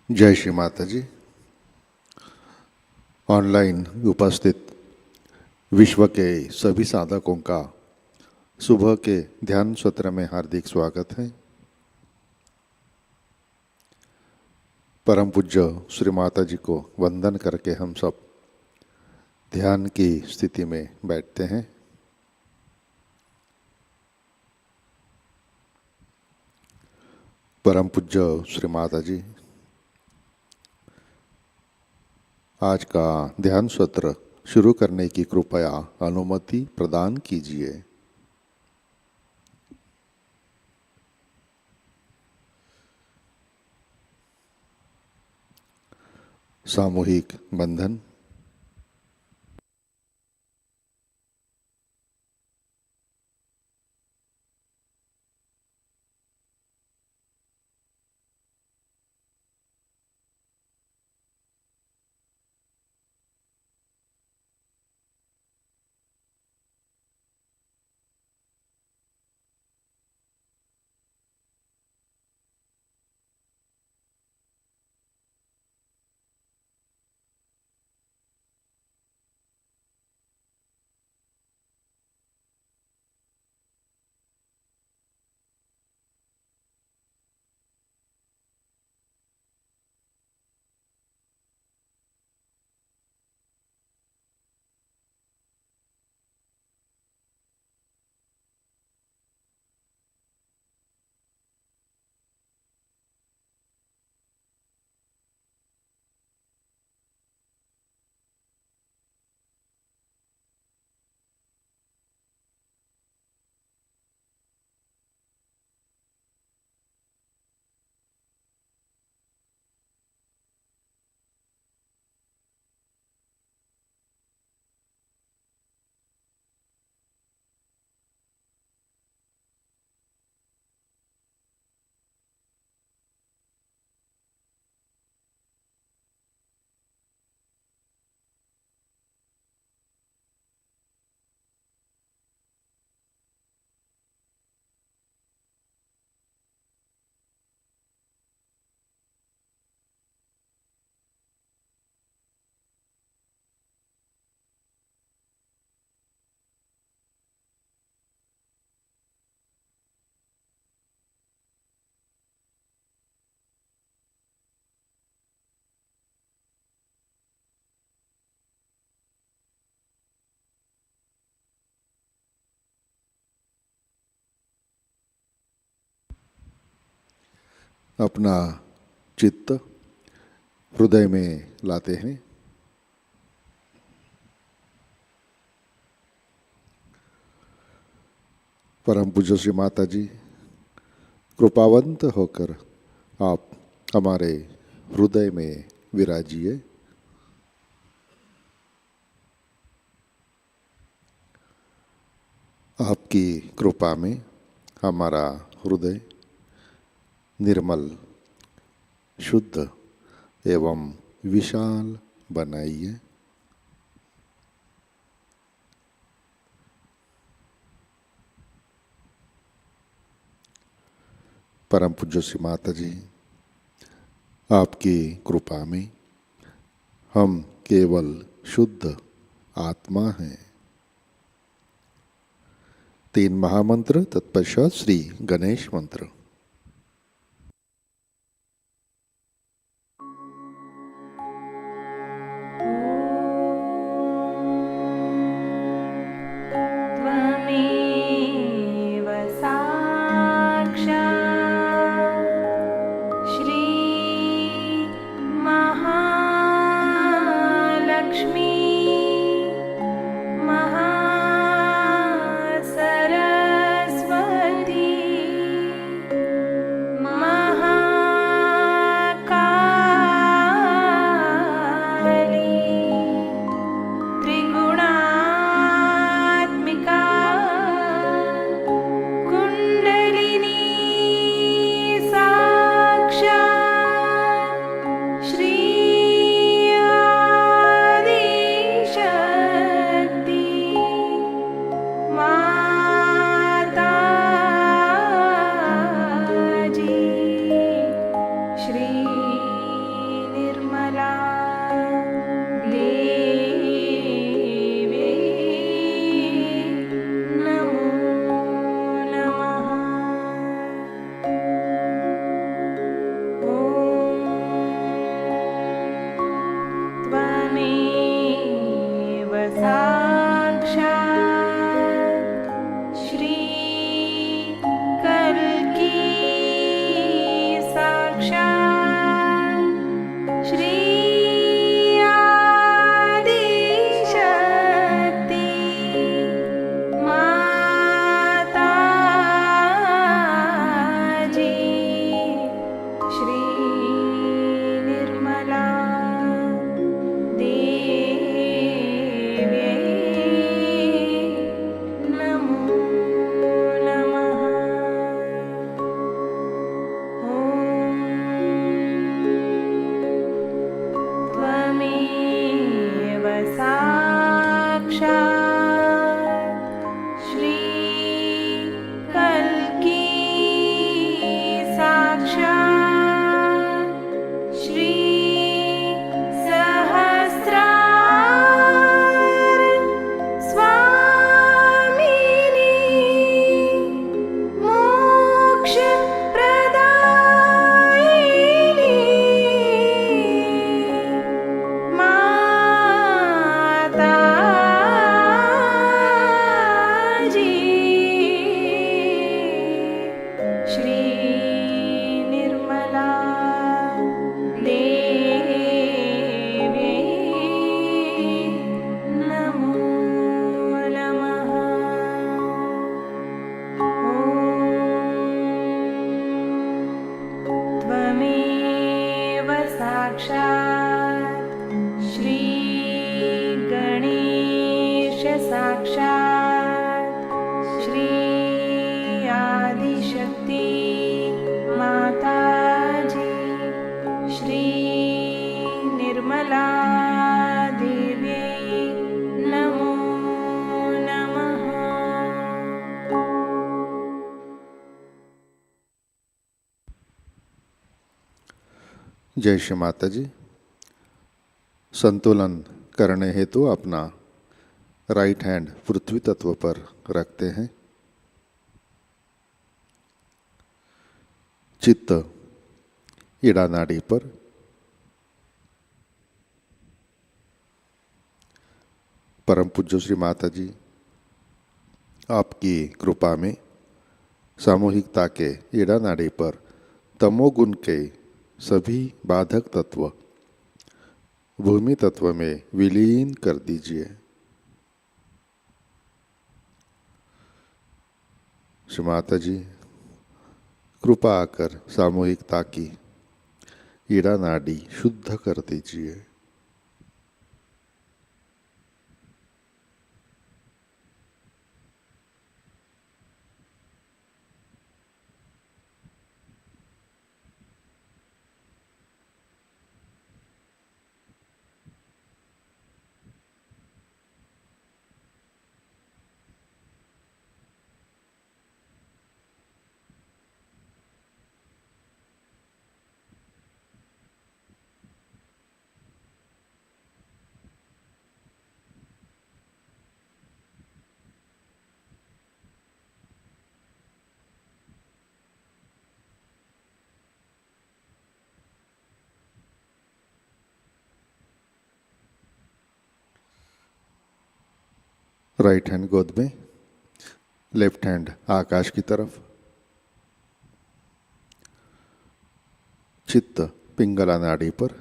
जय श्री माताजी। ऑनलाइन उपस्थित विश्व के सभी साधकों का सुबह के ध्यान सत्र में हार्दिक स्वागत है। परम पूज्य श्री माताजी को वंदन करके हम सब ध्यान की स्थिति में बैठते हैं। परम पूज्य श्री माताजी आज का ध्यान सत्र शुरू करने की कृपया अनुमति प्रदान कीजिए। सामूहिक बंधन। अपना चित्त हृदय में लाते हैं। परम पूज्य श्री माताजी कृपावंत होकर आप हमारे हृदय में विराजिए। आपकी कृपा में हमारा हृदय निर्मल, शुद्ध एवं विशाल बनाइए। परम पूज्य श्री माताजी आपकी कृपा में हम केवल शुद्ध आत्मा हैं। 3 महामंत्र तत्पश्चात श्री गणेश मंत्र। साक्षात् श्री गणेश साक्षात् श्री आदिशक्ति माताजी श्री निर्मला देव्यै नमो नमः। जय श्री माता जी। संतुलन करने हेतु अपना राइट हैंड पृथ्वी तत्व पर रखते हैं। चित्त ईड़ा नाड़ी पर। परम पूज्य श्री माता जी आपकी कृपा में सामूहिकता के ईड़ा नाड़ी पर तमोगुण के सभी बाधक तत्व भूमि तत्व में विलीन कर दीजिए। श्री माता जी कृपा आकर सामूहिकता की ईड़ा नाड़ी शुद्ध कर दीजिए। राइट हैंड गोद में, लेफ्ट हैंड आकाश की तरफ। चित्त पिंगला नाड़ी पर।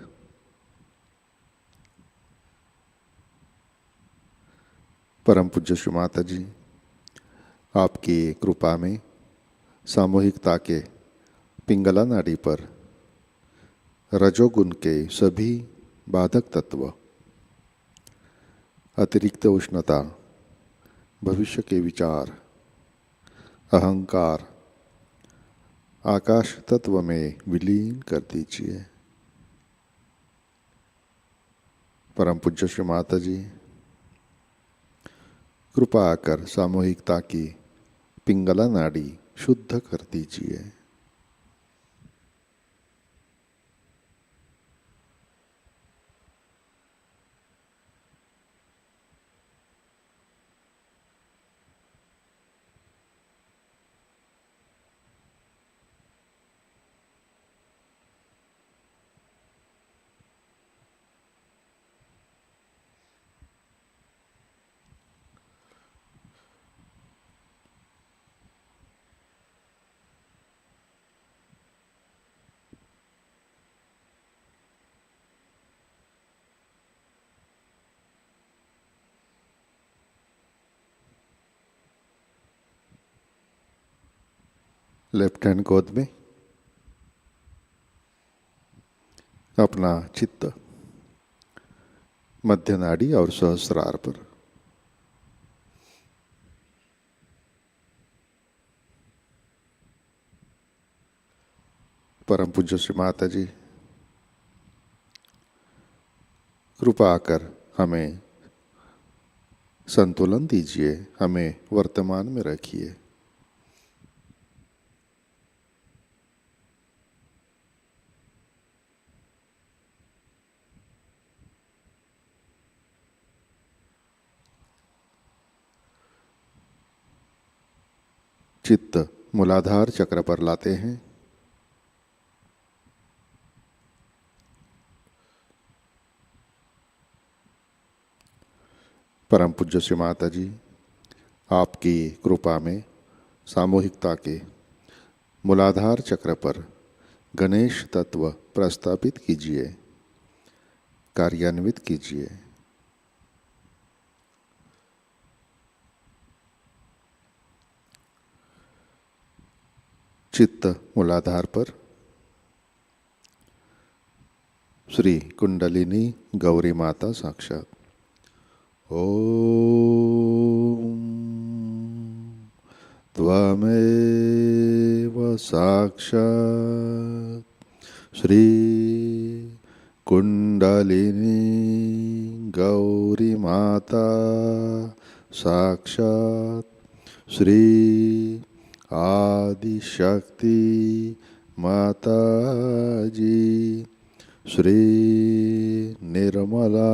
परम पूज्य श्री माता जी आपकी कृपा में सामूहिकता के पिंगला नाड़ी पर रजोगुण के सभी बाधक तत्व, अतिरिक्त उष्णता, भविष्य के विचार, अहंकार आकाश तत्व में विलीन कर दीजिए। परम पूज्य श्री माता जी कृपा आकर सामूहिकता की पिंगला नाड़ी शुद्ध कर दीजिए। लेफ्ट हैंड गोद में, अपना चित्त मध्य नाड़ी और सहस्रार पर। परम पूज्य श्री माता जी कृपा आकर हमें संतुलन दीजिए, हमें वर्तमान में रखिए। चित्त मूलाधार चक्र पर लाते हैं। परम पूज्य श्री माता जी आपकी कृपा में सामूहिकता के मूलाधार चक्र पर गणेश तत्व प्रस्थापित कीजिए, कार्यान्वित कीजिए। चित्त मूलाधार पर, श्री कुंडलिनी गौरी माता साक्षात। ओम त्वमेव साक्षात् श्री कुंडलिनी गौरी माता साक्षात् श्री आदिशक्ति माताजी श्री निर्मला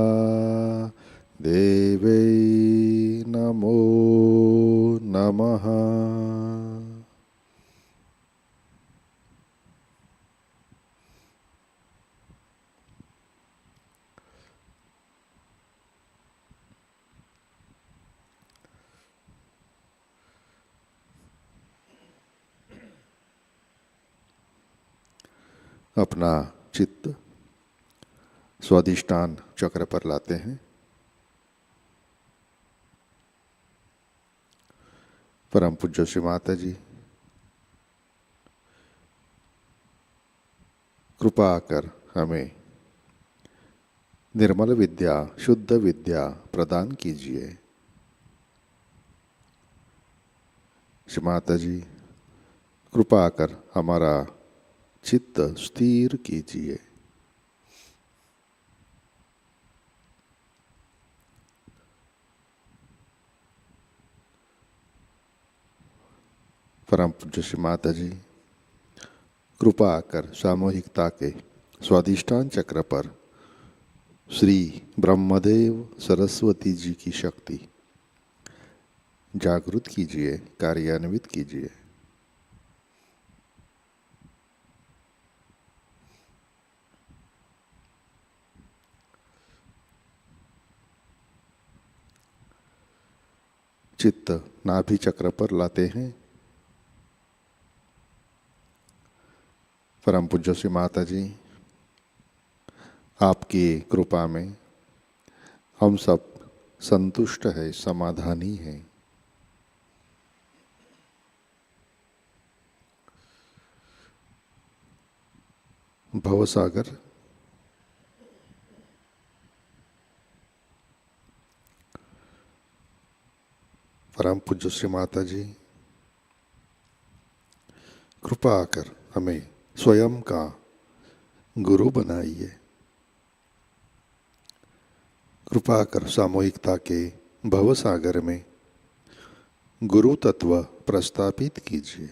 देवे नमो नमः। अपना चित्त स्वाधिष्ठान चक्र पर लाते हैं। परम पूज्य श्री माता जी कृपा कर हमें निर्मल विद्या शुद्ध विद्या प्रदान कीजिए। श्री माता जी कृपा कर हमारा चित्त स्थिर कीजिए। परम पूज्य श्री माता जी कृपा कर सामूहिकता के स्वाधिष्ठान चक्र पर श्री ब्रह्मदेव सरस्वती जी की शक्ति जागृत कीजिए, कार्यान्वित कीजिए। चित्त नाभि चक्र पर लाते हैं। परम पूज्य श्री माता जी आपकी कृपा में हम सब संतुष्ट है, समाधानी है। भवसागर परम पूज्य श्री माता जी कृपा कर हमें स्वयं का गुरु बनाइए। कृपा कर सामूहिकता के भवसागर में गुरु तत्व प्रस्थापित कीजिए।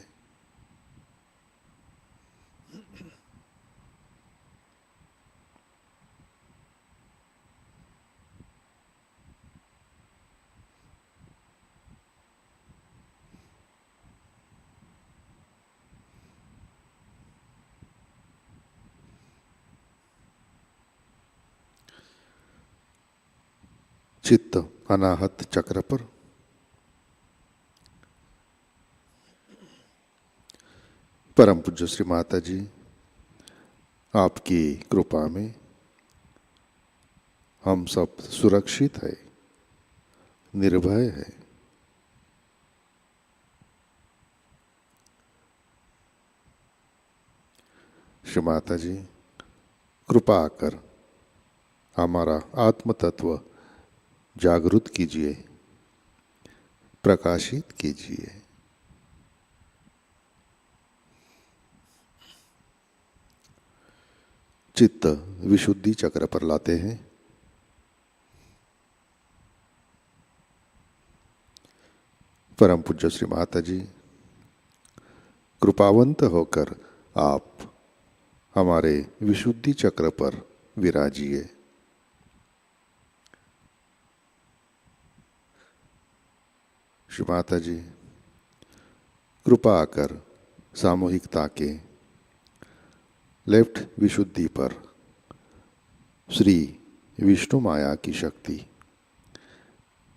चित्त अनाहत चक्र पर परम पूज्य श्री माता जी आपकी कृपा में हम सब सुरक्षित है, निर्भय है। श्री माता जी कृपा कर हमारा आत्म तत्व जागृत कीजिए, प्रकाशित कीजिए। चित्त विशुद्धि चक्र पर लाते हैं। परम पूज्य श्री माता जी कृपावंत होकर आप हमारे विशुद्धि चक्र पर विराजिए। श्री माता जी कृपा कर सामूहिकता के लेफ्ट विशुद्धि पर श्री विष्णुमाया की शक्ति,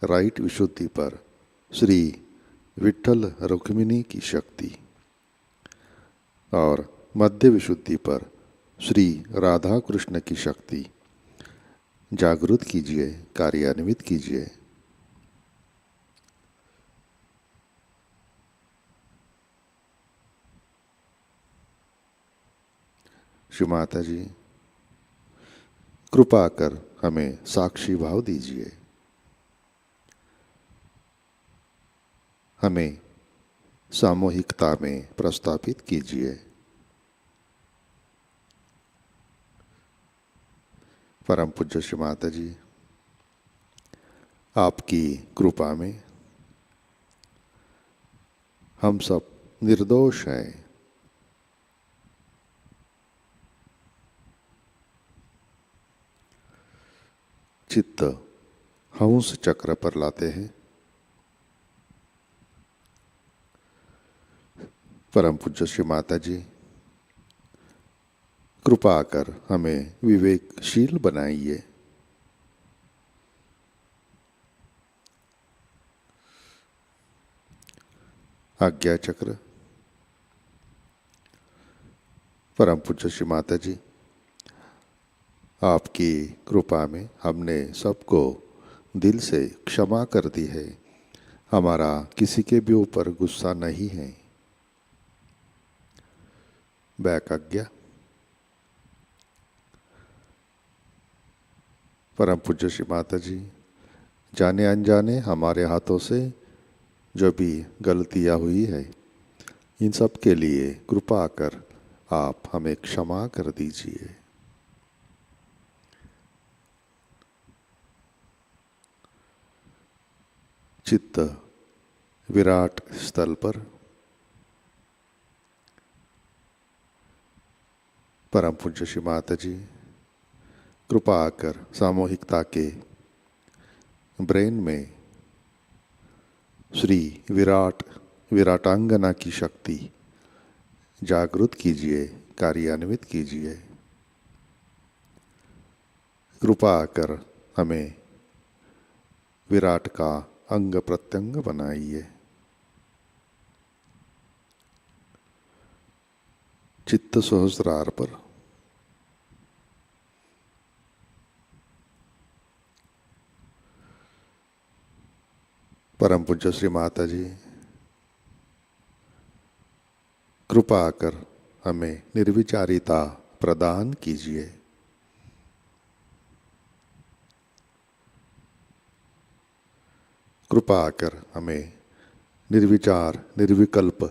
राइट विशुद्धि पर श्री विठ्ठल रुक्मिणी की शक्ति और मध्य विशुद्धि पर श्री राधा कृष्ण की शक्ति जागृत कीजिए, कार्यान्वित कीजिए। श्री माता जी कृपा कर हमें साक्षी भाव दीजिए। हमें सामूहिकता में प्रस्थापित कीजिए। परम पूज्य श्री माता जी, आपकी कृपा में हम सब निर्दोष हैं। चित्त हंस चक्र पर लाते हैं। परम पूज्य श्री माता जी, कृपा कर हमें विवेकशील बनाइए। आज्ञा चक्र। परम पूज्य श्री माता जी, आपकी कृपा में हमने सबको दिल से क्षमा कर दी है। हमारा किसी के भी ऊपर गुस्सा नहीं है। बैक आज्ञा। परम पूज्य श्री माता जी, जाने अनजाने हमारे हाथों से जो भी गलतियाँ हुई है, इन सब के लिए कृपा कर आप हमें क्षमा कर दीजिए। चित्त विराट स्थल पर। परम पूज्य श्री माता जी, कृपा कर सामूहिकता के ब्रेन में श्री विराटांगना की शक्ति जागृत कीजिए, कार्यान्वित कीजिए। कृपा कर हमें विराट का अंग प्रत्यंग बनाइए। चित्त सहस्रार पर। परम पूज्य श्री माता जी, कृपा कर हमें निर्विचारिता प्रदान कीजिए। कृपा कर हमें निर्विचार निर्विकल्प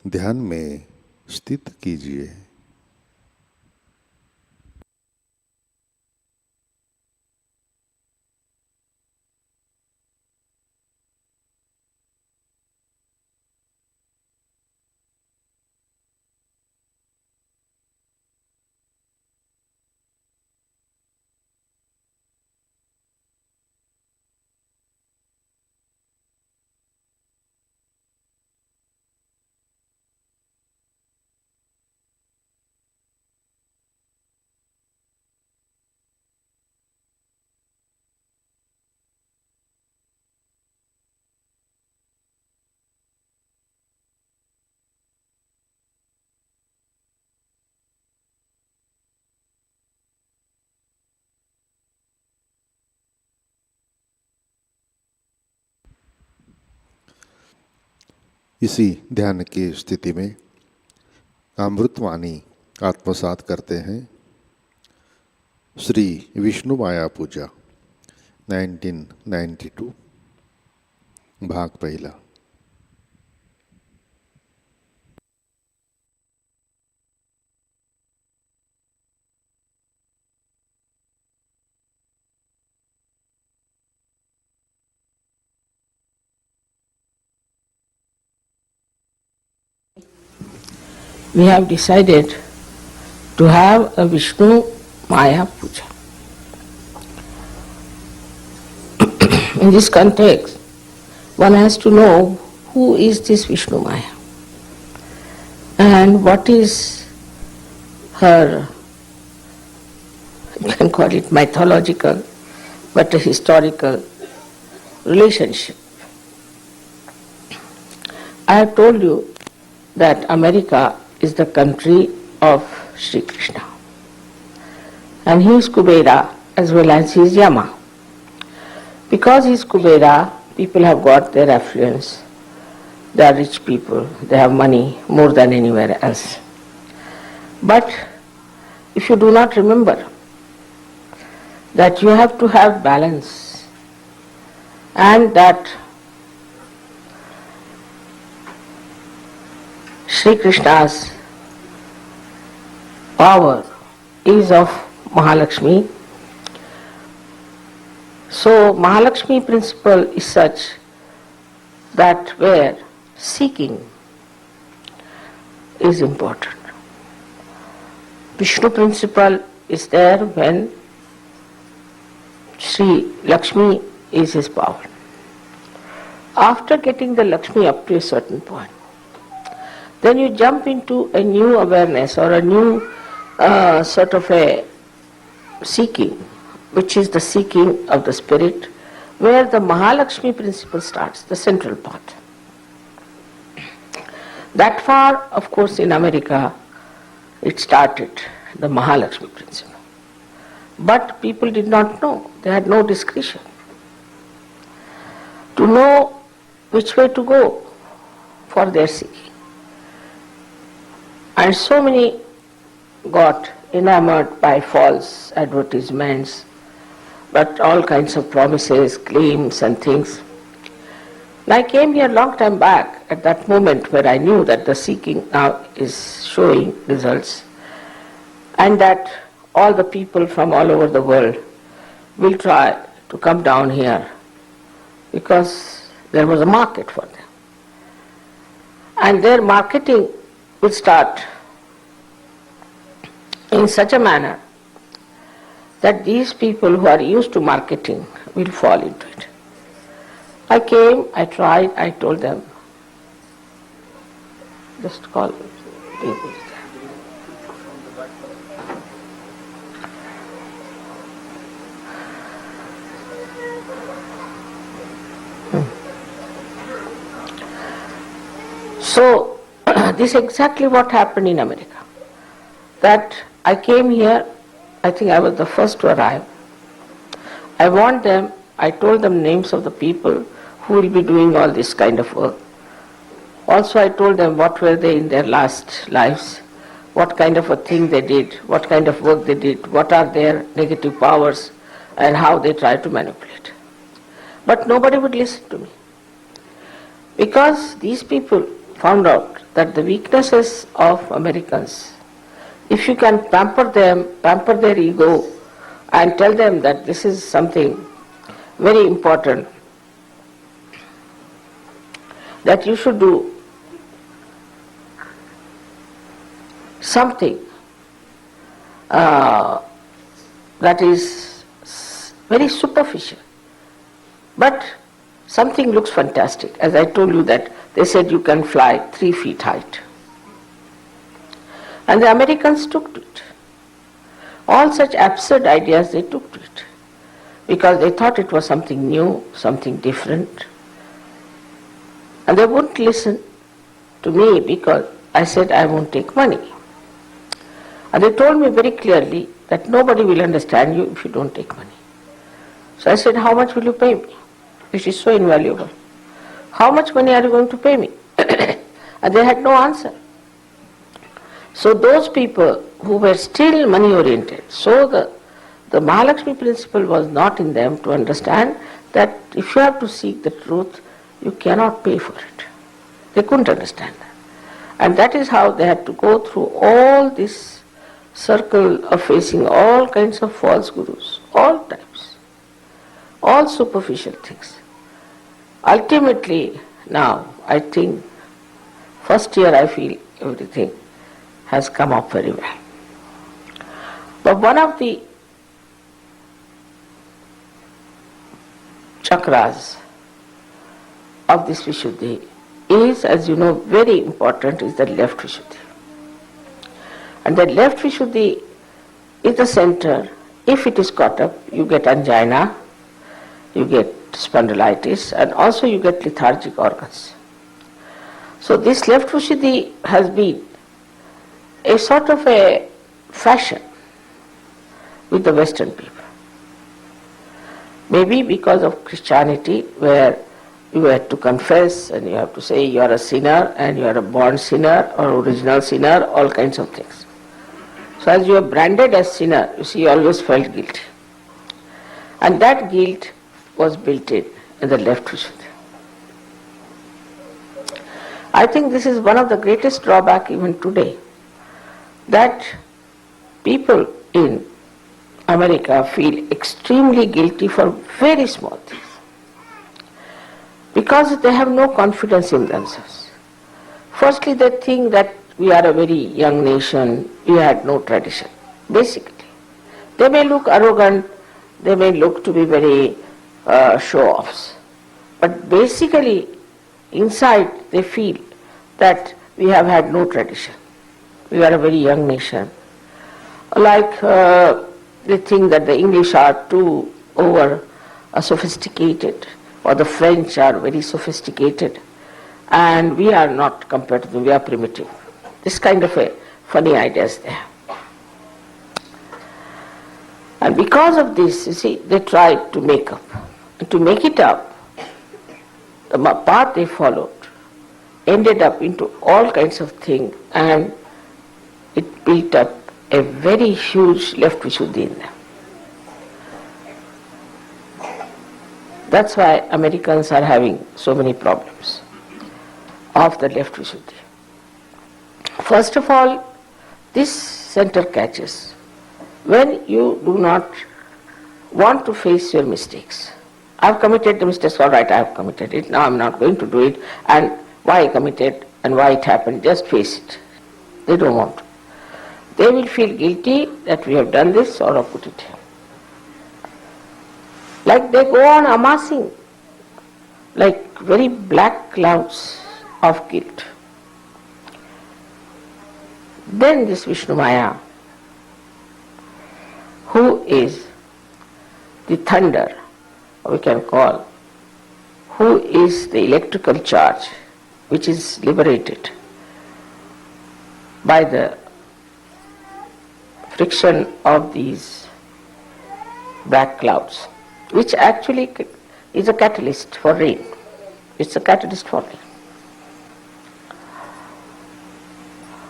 ध्यान में स्थित कीजिए। इसी ध्यान की स्थिति में अमृतवाणी आत्मसात करते हैं। श्री विष्णुमाया पूजा 1992 भाग पहला। We have decided to have a Vishnumaya Puja. In this context, one has to know who is this Vishnumaya and what is her, you can call it mythological, but a historical relationship. I have told you that America is the country of Shri Krishna. And he is Kubera as well as he is Yama. Because he is Kubera, people have got their affluence. They are rich people, they have money more than anywhere else. But if you do not remember that you have to have balance, and that Shri Krishna's power is of Mahalakshmi. So Mahalakshmi principle is such that where seeking is important. Vishnu principle is there when Shri Lakshmi is his power. After getting the Lakshmi up to a certain point, then you jump into a new awareness or a new sort of a seeking, which is the seeking of the spirit, where the Mahalakshmi principle starts, the central part. That far, of course, in America, it started, the Mahalakshmi principle. But people did not know, they had no discretion to know which way to go for their seeking. And so many got enamored by false advertisements, but all kinds of promises, claims and things. And I came here a long time back at that moment where I knew that the seeking now is showing results, and that all the people from all over the world will try to come down here because there was a market for them. And their marketing will start in such a manner that these people who are used to marketing will fall into it. I came, I tried, I told them, just call people. So, this is exactly what happened in America. That I came here, I think I was the first to arrive. I warned them, I told them names of the people who will be doing all this kind of work. Also I told them what were they in their last lives, what kind of a thing they did, what kind of work they did, what are their negative powers, and how they try to manipulate. But nobody would listen to me. Because these people found out that the weaknesses of Americans, if you can pamper them, pamper their ego, and tell them that this is something very important, that you should do something that is very superficial, but something looks fantastic. As I told you that they said you can fly 3 feet height. And the Americans took to it. All such absurd ideas they took to it, because they thought it was something new, something different. And they wouldn't listen to me because I said I won't take money. And they told me very clearly that nobody will understand you if you don't take money. So I said, how much will you pay me? Which is so invaluable. How much money are you going to pay me? And they had no answer. So those people who were still money oriented, so the Mahalakshmi principle was not in them to understand that if you have to seek the truth, you cannot pay for it. They couldn't understand that. And that is how they had to go through all this circle of facing all kinds of false gurus, all types, all superficial things. Ultimately, now, I think, first year I feel everything has come up very well. But one of the chakras of this Vishuddhi is, as you know, very important, is the left Vishuddhi. And the left Vishuddhi is the center. If it is caught up, you get angina, you get spondylitis, and also you get lethargic organs. So this left Vishuddhi has been a sort of a fashion with the Western people. Maybe because of Christianity, where you have to confess and you have to say you are a sinner and you are a born sinner or original sinner, all kinds of things. So as you are branded as sinner, you see, you always felt guilty. And that guilt was built in the left Vishuddhi. I think this is one of the greatest drawbacks even today, that people in America feel extremely guilty for very small things because they have no confidence in themselves. Firstly, they think that we are a very young nation, we had no tradition, basically. They may look arrogant, they may look to be very show-offs, but basically inside they feel that we have had no tradition. We are a very young nation. Like they think that the English are too over sophisticated, or the French are very sophisticated, and we are not compared to them, we are primitive. This kind of a funny ideas they have. And because of this, you see, they tried to make up. And to make it up, the path they followed ended up into all kinds of things, and it built up a very huge left Vishuddhi in them. That's why Americans are having so many problems of the left Vishuddhi. First of all, this center catches when you do not want to face your mistakes. I've committed the mistakes, all right, I have committed it, now I'm not going to do it, and why I committed and why it happened, just face it. They don't want to. They will feel guilty that we have done this or put it here. Like they go on amassing like very black clouds of guilt. Then this Vishnumaya, who is the thunder, we can call, who is the electrical charge which is liberated by the friction of these black clouds, which actually is a catalyst for rain. It's a catalyst for rain.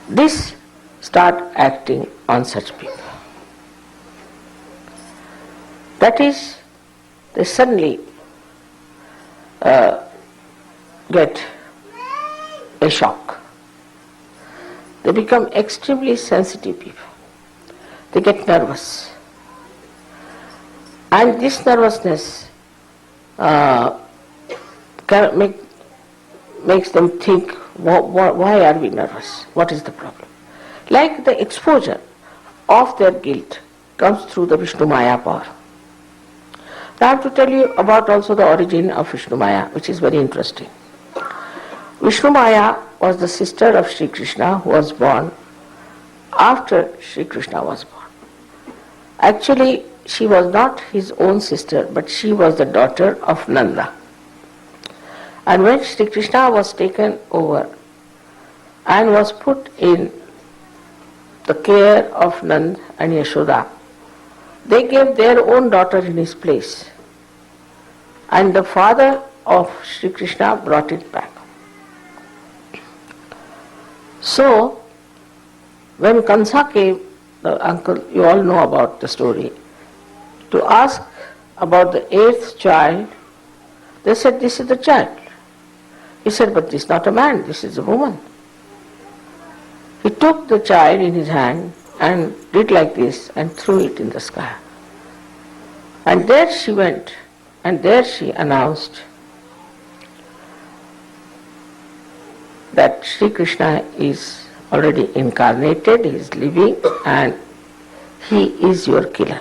This start acting on such people. That is, they suddenly get a shock. They become extremely sensitive people. They get nervous. And this nervousness makes them think, why are we nervous? What is the problem? Like the exposure of their guilt comes through the Vishnumaya power. Now I have to tell you about also the origin of Vishnumaya, which is very interesting. Vishnumaya was the sister of Shri Krishna, who was born after Shri Krishna was born. Actually, she was not his own sister, but she was the daughter of Nanda. And when Shri Krishna was taken over and was put in the care of Nand and Yashoda, they gave their own daughter in his place. And the father of Shri Krishna brought it back. So, when Kansa came, the uncle, you all know about the story, to ask about the 8th child, they said, this is the child. He said, but this is not a man, this is a woman. He took the child in his hand and did like this and threw it in the sky. And there she went, and there she announced that Sri Krishna is already incarnated, he is living, and he is your killer.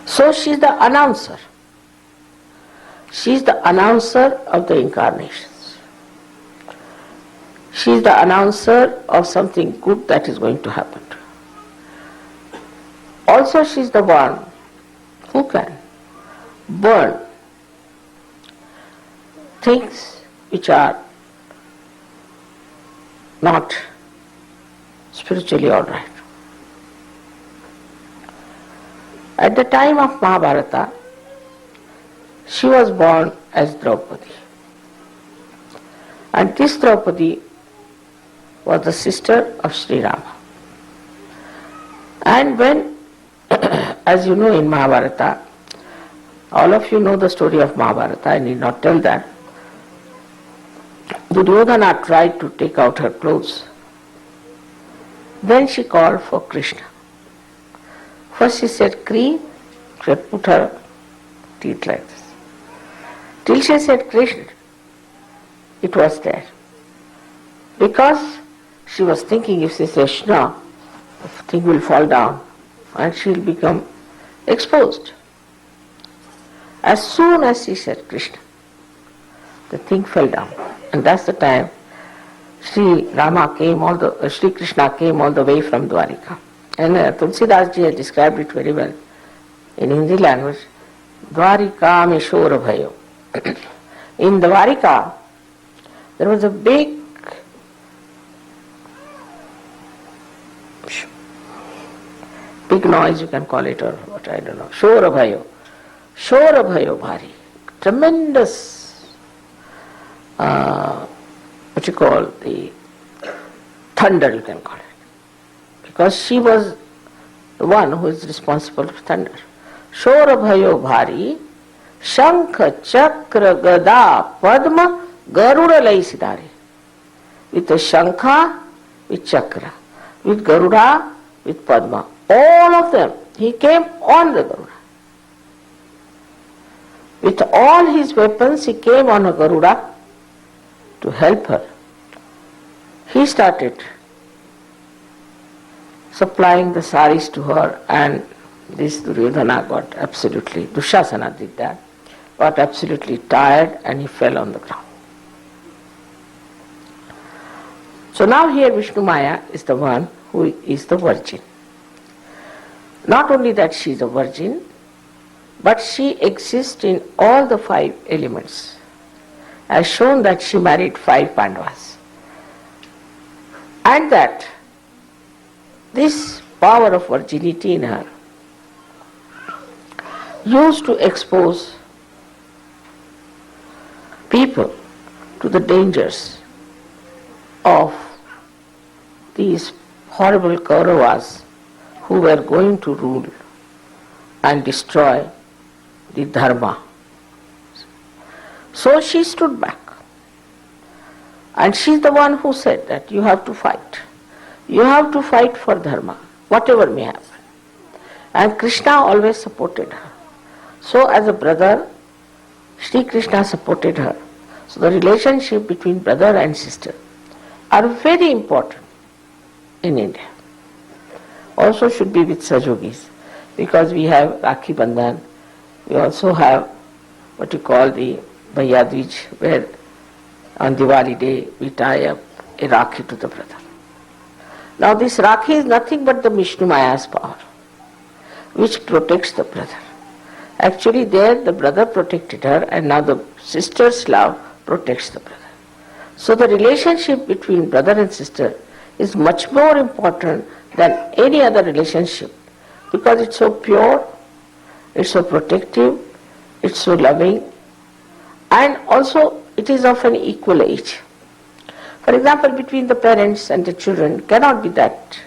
So she is the announcer. She is the announcer of the incarnations. She is the announcer of something good that is going to happen. Also she is the one who can burn things which are not spiritually all right. At the time of Mahabharata, she was born as Draupadi. And this Draupadi was the sister of Sri Rama. And when, as you know in Mahabharata, All of you know the story of Mahabharata, I need not tell that. Duryodhana tried to take out her clothes. Then she called for Krishna. First she said, Kri, she had put her teeth like this. Till she said Krishna, it was there. Because she was thinking, if she says Shna, the thing will fall down and she will become exposed. As soon as she said Krishna, the thing fell down. And that's the time Shri Krishna came all the way from Dwarika. And Tulsidas ji has described it very well in Hindi language. Dwarika me shora bhayo. In Dwarika, there was a big noise, you can call it, or what, I don't know. Shora bhayo bhari. Tremendous, what you call, the thunder, you can call it. Because she was the one who is responsible for thunder. Shora bhayo bhari, shankha, chakra, gada, padma, garuda lai sidari. With the shankha, with chakra, with garuda, with padma. All of them, he came on the garuda. With all his weapons, he came on a garuda to help her. He started supplying the saris to her, and this Duryodhana got absolutely, Dushasana did that, got absolutely tired and he fell on the ground. So now here Vishnumaya is the one who is the virgin. Not only that she is a virgin, but she exists in all the 5 elements. As shown that she married 5 Pandavas. And that this power of virginity in her used to expose people to the dangers of these horrible Kauravas who were going to rule and destroy the dharma. So she stood back. And she's the one who said that you have to fight. You have to fight for dharma, whatever may happen. And Krishna always supported her. So as a brother, Shri Krishna supported her. So the relationship between brother and sister are very important in India. Also should be with Sahajogis, because we have Rakhi Bandhan, we also have what you call the Bhaiya-Dij, where on Diwali day we tie up a Rakhi to the brother. Now this Rakhi is nothing but the Vishnumaya's power, which protects the brother. Actually there the brother protected her, and now the sister's love protects the brother. So the relationship between brother and sister is much more important than any other relationship, because it's so pure, it's so protective, it's so loving, and also it is of an equal age. For example, between the parents and the children cannot be that.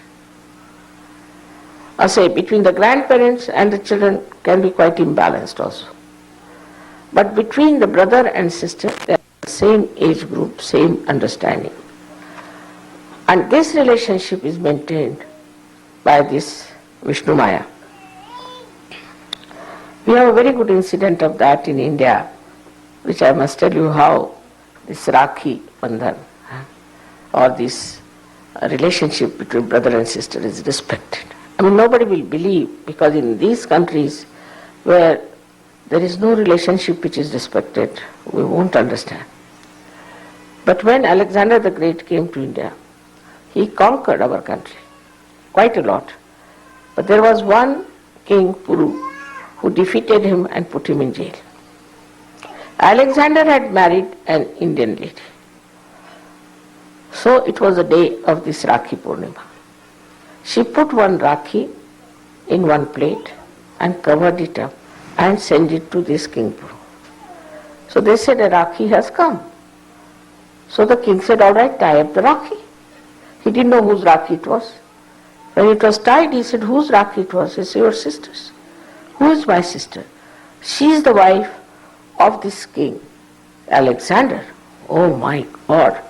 Or say between the grandparents and the children can be quite imbalanced also. But between the brother and sister, they are the same age group, same understanding. And this relationship is maintained by this Vishnumaya. We have a very good incident of that in India, which I must tell you how this Rakhi Bandhan or this relationship between brother and sister is respected. I mean, nobody will believe, because in these countries where there is no relationship which is respected, we won't understand. But when Alexander the Great came to India, he conquered our country quite a lot. But there was one king, Puru, who defeated him and put him in jail. Alexander had married an Indian lady. So it was the day of this Rakhi Purnima. She put one Rakhi in one plate and covered it up and sent it to this King Puru. So they said, a Rakhi has come. So the king said, all right, tie up the Rakhi. He didn't know whose Rakhi it was. When it was tied, he said, whose Rakhi it was? He said, your sister's. Who is my sister? She is the wife of this king, Alexander. Oh my God,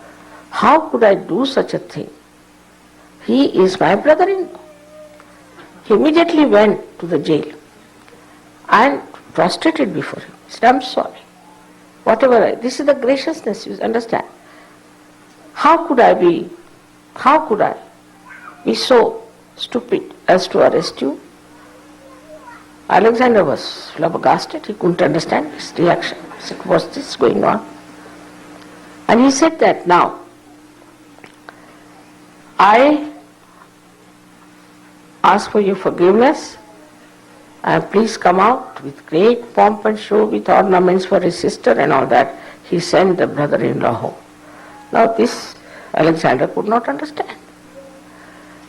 how could I do such a thing? He is my brother-in-law. He immediately went to the jail and prostrated before him. He said, I'm sorry. This is the graciousness, you understand. How could I be so stupid as to arrest you? Alexander was flabbergasted. He couldn't understand his reaction. He said, what's this going on? And he said that now, I ask for your forgiveness and please come out with great pomp and show with ornaments for his sister and all that. He sent the brother-in-law home. Now this Alexander could not understand.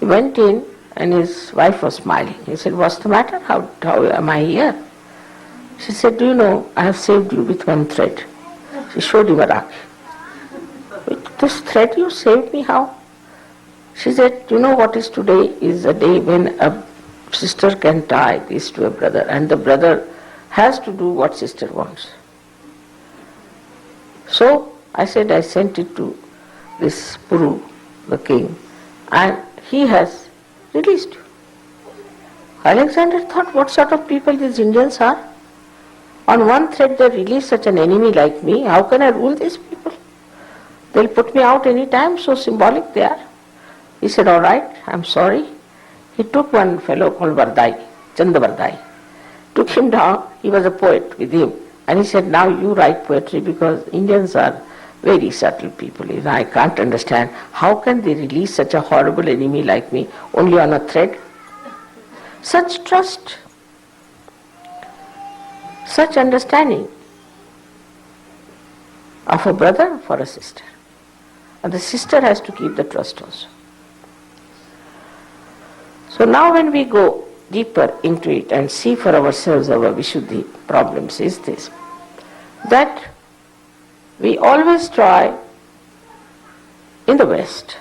He went in and his wife was smiling. He said, what's the matter? How am I here? She said, do you know, I have saved you with one thread. She showed him a rakhi. With this thread you saved me, how? She said, you know what is today is a day when a sister can tie this to a brother and the brother has to do what sister wants. So I said I sent it to this Puru, the king, and he has released you. Alexander thought, what sort of people these Indians are? On one thread they release such an enemy like me. How can I rule these people? They'll put me out any time, so symbolic they are. He said, all right, I'm sorry. He took one fellow called Vardai, Chanda Vardai, took him down. He was a poet with him. And he said, now you write poetry because Indians are very subtle people. I can't understand. How can they release such a horrible enemy like me only on a thread? Such trust, such understanding of a brother for a sister. And the sister has to keep the trust also. So now when we go deeper into it and see for ourselves our Vishuddhi problems is this, that we always try in the West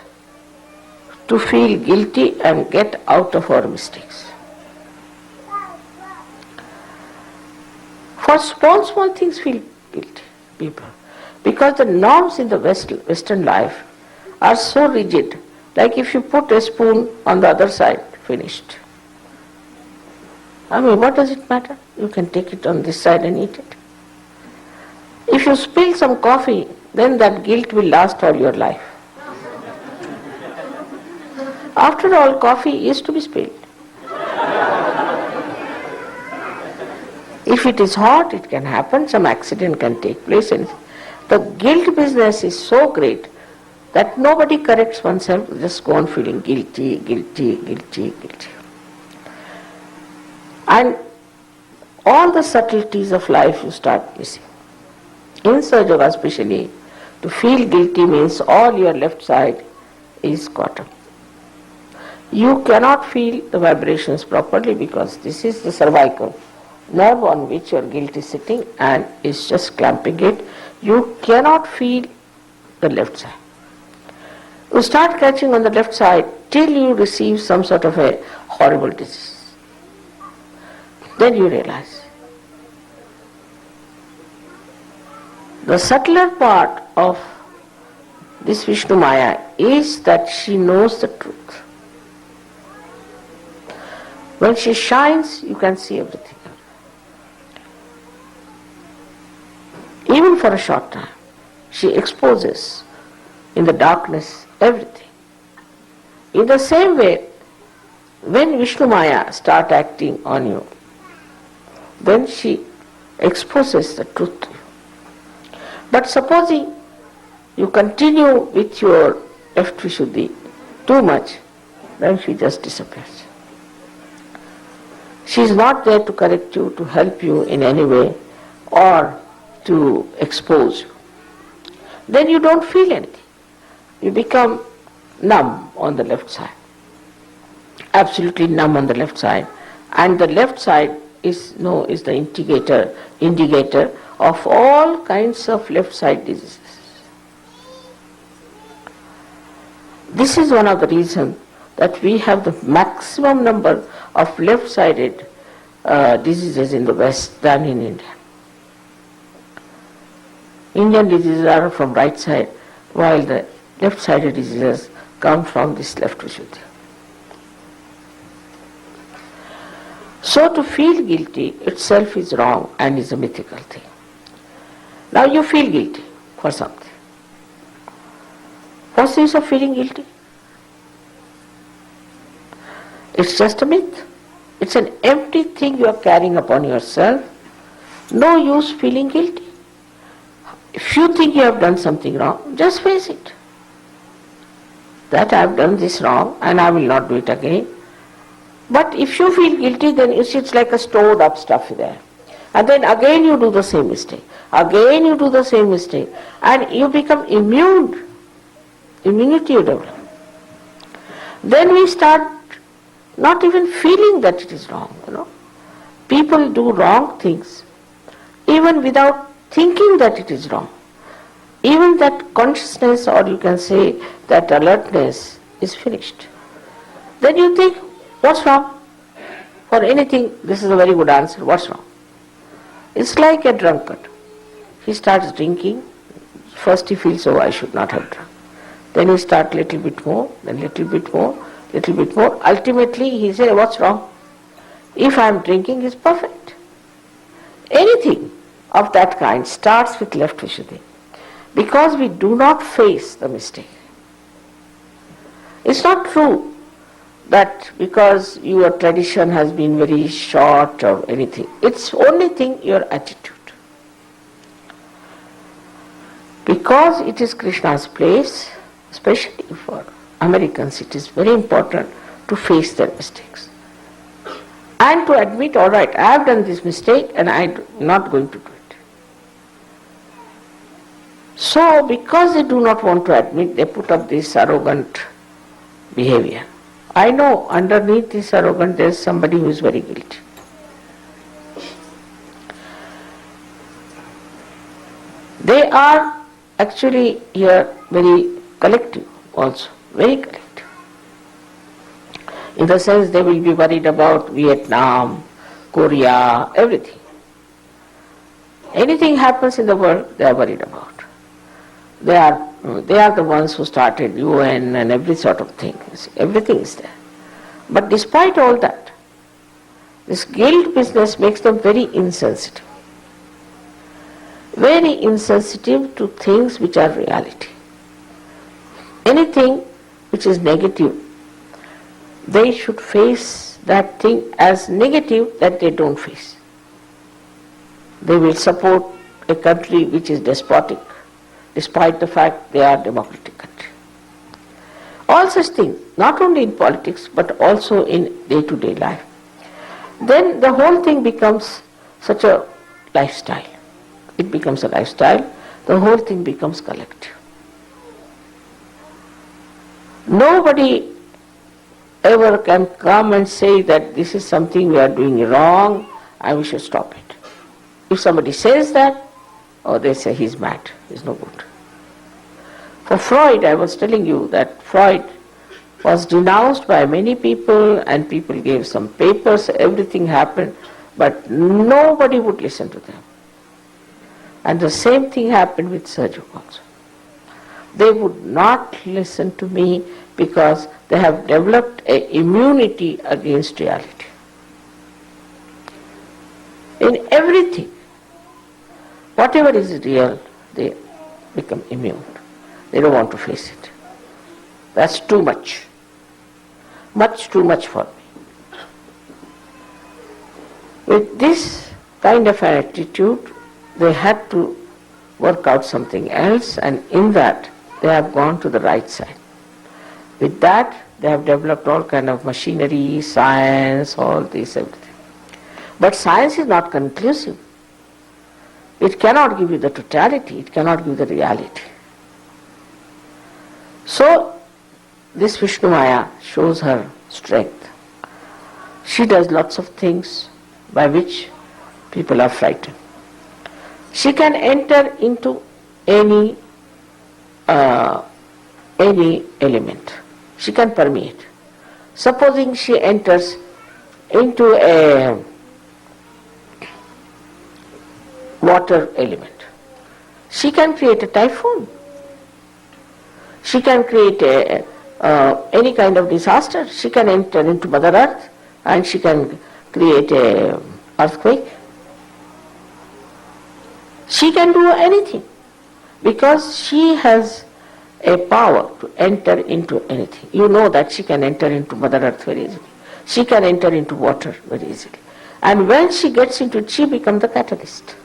to feel guilty and get out of our mistakes. For small things feel guilty, people, because the norms in the Western life are so rigid, like if you put a spoon on the other side, finished. I mean, what does it matter? You can take it on this side and eat it. If you spill some coffee, then that guilt will last all your life. After all, coffee is to be spilled. If it is hot, it can happen, some accident can take place. And the guilt business is so great that nobody corrects oneself, just go on feeling guilty. And all the subtleties of life you start missing. In Sahajayoga especially, to feel guilty means all your left side is caught up. You cannot feel the vibrations properly because this is the cervical nerve on which your guilt is sitting and is just clamping it. You cannot feel the left side. You start catching on the left side till you receive some sort of a horrible disease. Then you realize the subtler part of this Vishnumaya is that she knows the truth. When she shines, you can see everything. Even for a short time, she exposes in the darkness everything. In the same way, when Vishnumaya starts acting on you, then she exposes the truth to you. But supposing you continue with your left Vishuddhi too much, then she just disappears. She is not there to correct you, to help you in any way, or to expose you. Then you don't feel anything. You become numb on the left side. Absolutely numb on the left side. And the left side is the indicator of all kinds of left side diseases. This is one of the reasons that we have the maximum number of left-sided diseases in the West than in India. Indian diseases are from right side, while the left-sided diseases come from this left Vishuddhi. So to feel guilty itself is wrong and is a mythical thing. Now you feel guilty for something. What's the use of feeling guilty? It's just a myth. It's an empty thing you are carrying upon yourself. No use feeling guilty. If you think you have done something wrong, just face it. That I have done this wrong and I will not do it again. But if you feel guilty, then it's like a stored up stuff there. And then again you do the same mistake. Again you do the same mistake. And you become immune. Immunity you develop. Then we start not even feeling that it is wrong. People do wrong things even without thinking that it is wrong. Even that consciousness, or you can say that alertness, is finished. Then you think, what's wrong? For anything, this is a very good answer. What's wrong? It's like a drunkard. He starts drinking. First he feels, oh, I should not have drunk. Then he starts little bit more, then little bit more, little bit more. Ultimately he says, what's wrong? If I am drinking, it's perfect. Anything of that kind starts with left Vishuddhi. Because we do not face the mistake. It's not true that because your tradition has been very short or anything. It's only thing your attitude. Because it is Krishna's place, especially for Americans, it is very important to face their mistakes. And to admit, all right, I have done this mistake and I am not going to do it. So, because they do not want to admit, they put up this arrogant behavior. I know underneath this arrogant there is somebody who is very guilty. They are actually here very collective also, very collective. In the sense they will be worried about Vietnam, Korea, everything. Anything happens in the world, they are worried about. They are the ones who started UN and every sort of thing. Everything is there. But despite all that, this guilt business makes them very insensitive. Very insensitive to things which are reality. Anything which is negative, they should face that thing as negative that they don't face. They will support a country which is despotic, despite the fact they are democratic country. All such things, not only in politics but also in day-to-day life. Then the whole thing becomes such a lifestyle. It becomes a lifestyle, the whole thing becomes collective. Nobody ever can come and say that this is something we are doing wrong and we should stop it. If somebody says that, they say he's mad, he's no good. For Freud, I was telling you that Freud was denounced by many people and people gave some papers, everything happened, but nobody would listen to them. And the same thing happened with Sahajayoga also. They would not listen to me because they have developed an immunity against reality. In everything, whatever is real, they become immune. They don't want to face it. That's too much. Much too much for me. With this kind of an attitude, they had to work out something else, and in that they have gone to the right side. With that, they have developed all kind of machinery, science, all this, everything. But science is not conclusive. It cannot give you the totality, it cannot give you the reality. So, this Vishnumaya shows her strength. She does lots of things by which people are frightened. She can enter into any element. She can permeate. Supposing she enters into water element. She can create a typhoon. She can create any kind of disaster. She can enter into Mother Earth and she can create a earthquake. She can do anything because she has a power to enter into anything. You know that she can enter into Mother Earth very easily. She can enter into water very easily. And when she gets into it, she becomes the catalyst.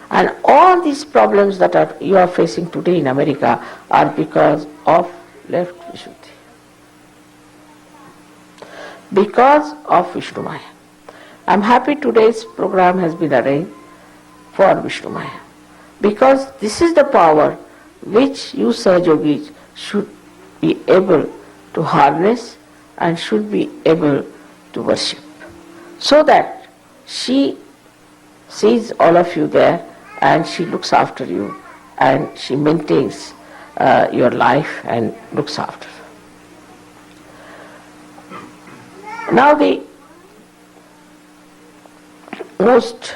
And all these problems that you are facing today in America are because of left Vishuddhi. Because of Vishnumaya. I am happy today's program has been arranged for Vishnumaya. Because this is the power which you Sahajogis should be able to harness and should be able to worship. So that she sees all of you there and she looks after you and she maintains your life and looks after you. Now the most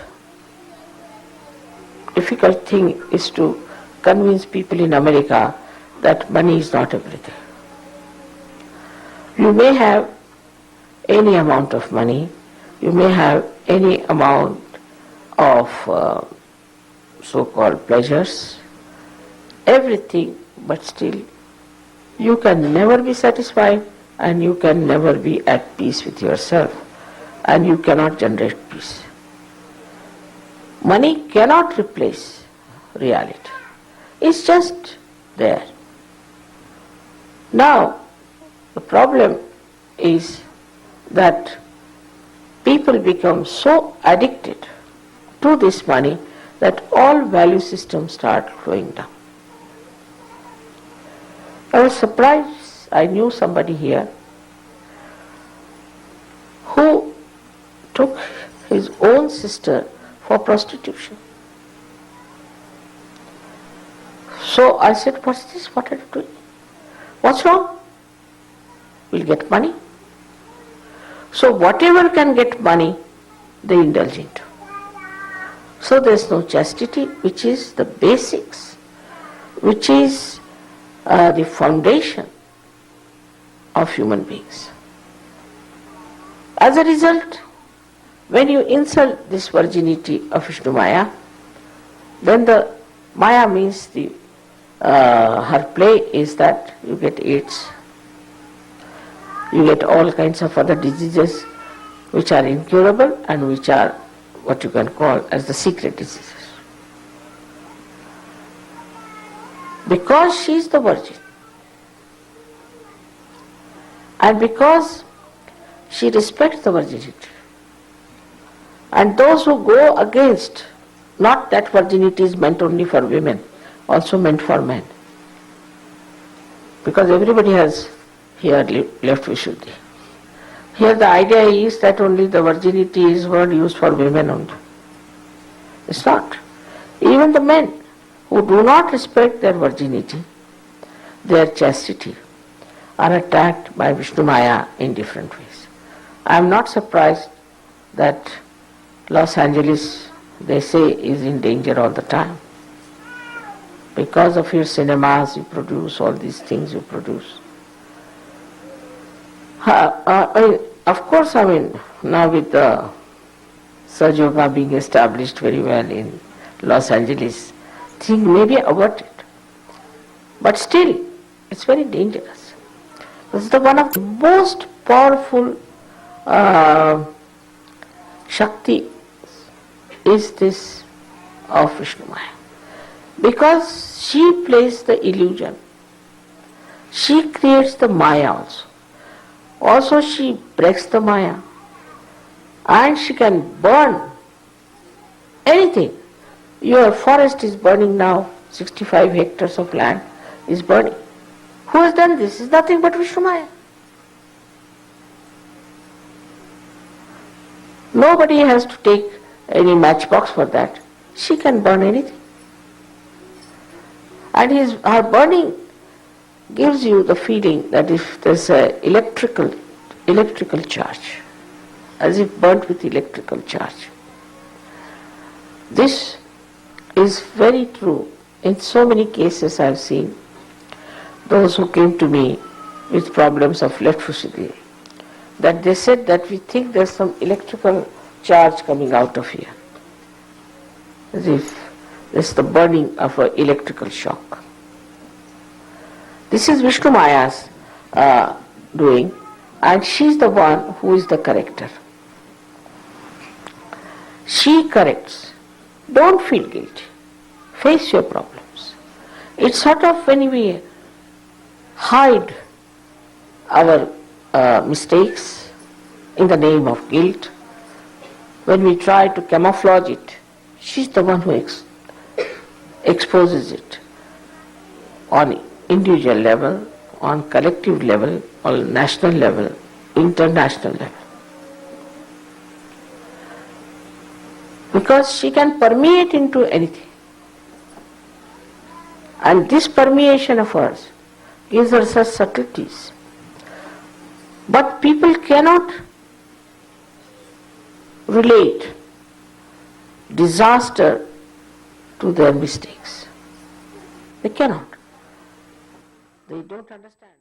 difficult thing is to convince people in America that money is not everything. You may have any amount of money, you may have any amount of so-called pleasures, everything, but still you can never be satisfied and you can never be at peace with yourself and you cannot generate peace. Money cannot replace reality. It's just there. Now, the problem is that people become so addicted to this money that all value systems start flowing down. I was surprised, I knew somebody here who took his own sister for prostitution. So I said, what's this? What are you doing? What's wrong? We'll get money. So whatever can get money, they indulge into. So there's no chastity, which is the basics, which is the foundation of human beings. As a result, when you insult this virginity of Vishnumaya, then the Maya means her play is that you get AIDS, you get all kinds of other diseases which are incurable and which are what you can call as the secret diseases. Because she is the virgin and because she respects the virginity, and those who go against, not that virginity is meant only for women, also meant for men. Because everybody has here left Vishuddhi. Here the idea is that only the virginity is word used for women only. It's not. Even the men who do not respect their virginity, their chastity, are attacked by Vishnumaya in different ways. I am not surprised that Los Angeles, they say, is in danger all the time. Because of your cinemas you produce, all these things you produce. Of course, now with the Sahajayoga being established very well in Los Angeles, things may be averted. But still, it's very dangerous. This is one of the most powerful Shakti is this of Vishnumaya. Because she plays the illusion. She creates the Maya also. Also she breaks the Maya. And she can burn anything. Your forest is burning now, 65 hectares of land is burning. Who has done this? It's nothing but Vishnumaya. Nobody has to take any matchbox for that. She can burn anything. And her burning gives you the feeling that if there's an electrical charge, as if burnt with electrical charge. This is very true. In so many cases I have seen those who came to me with problems of electricity, that they said that we think there's some electrical charge coming out of here, as if there's the burning of an electrical shock. This is Vishnumaya's doing, and she's the one who is the corrector. She corrects. Don't feel guilty. Face your problems. It's sort of when we hide our mistakes in the name of guilt, when we try to camouflage it, she's the one who exposes it on individual level, on collective level, on national level, international level. Because she can permeate into anything. And this permeation of hers gives her such subtleties. But people cannot relate disaster to their mistakes. They cannot. They don't understand.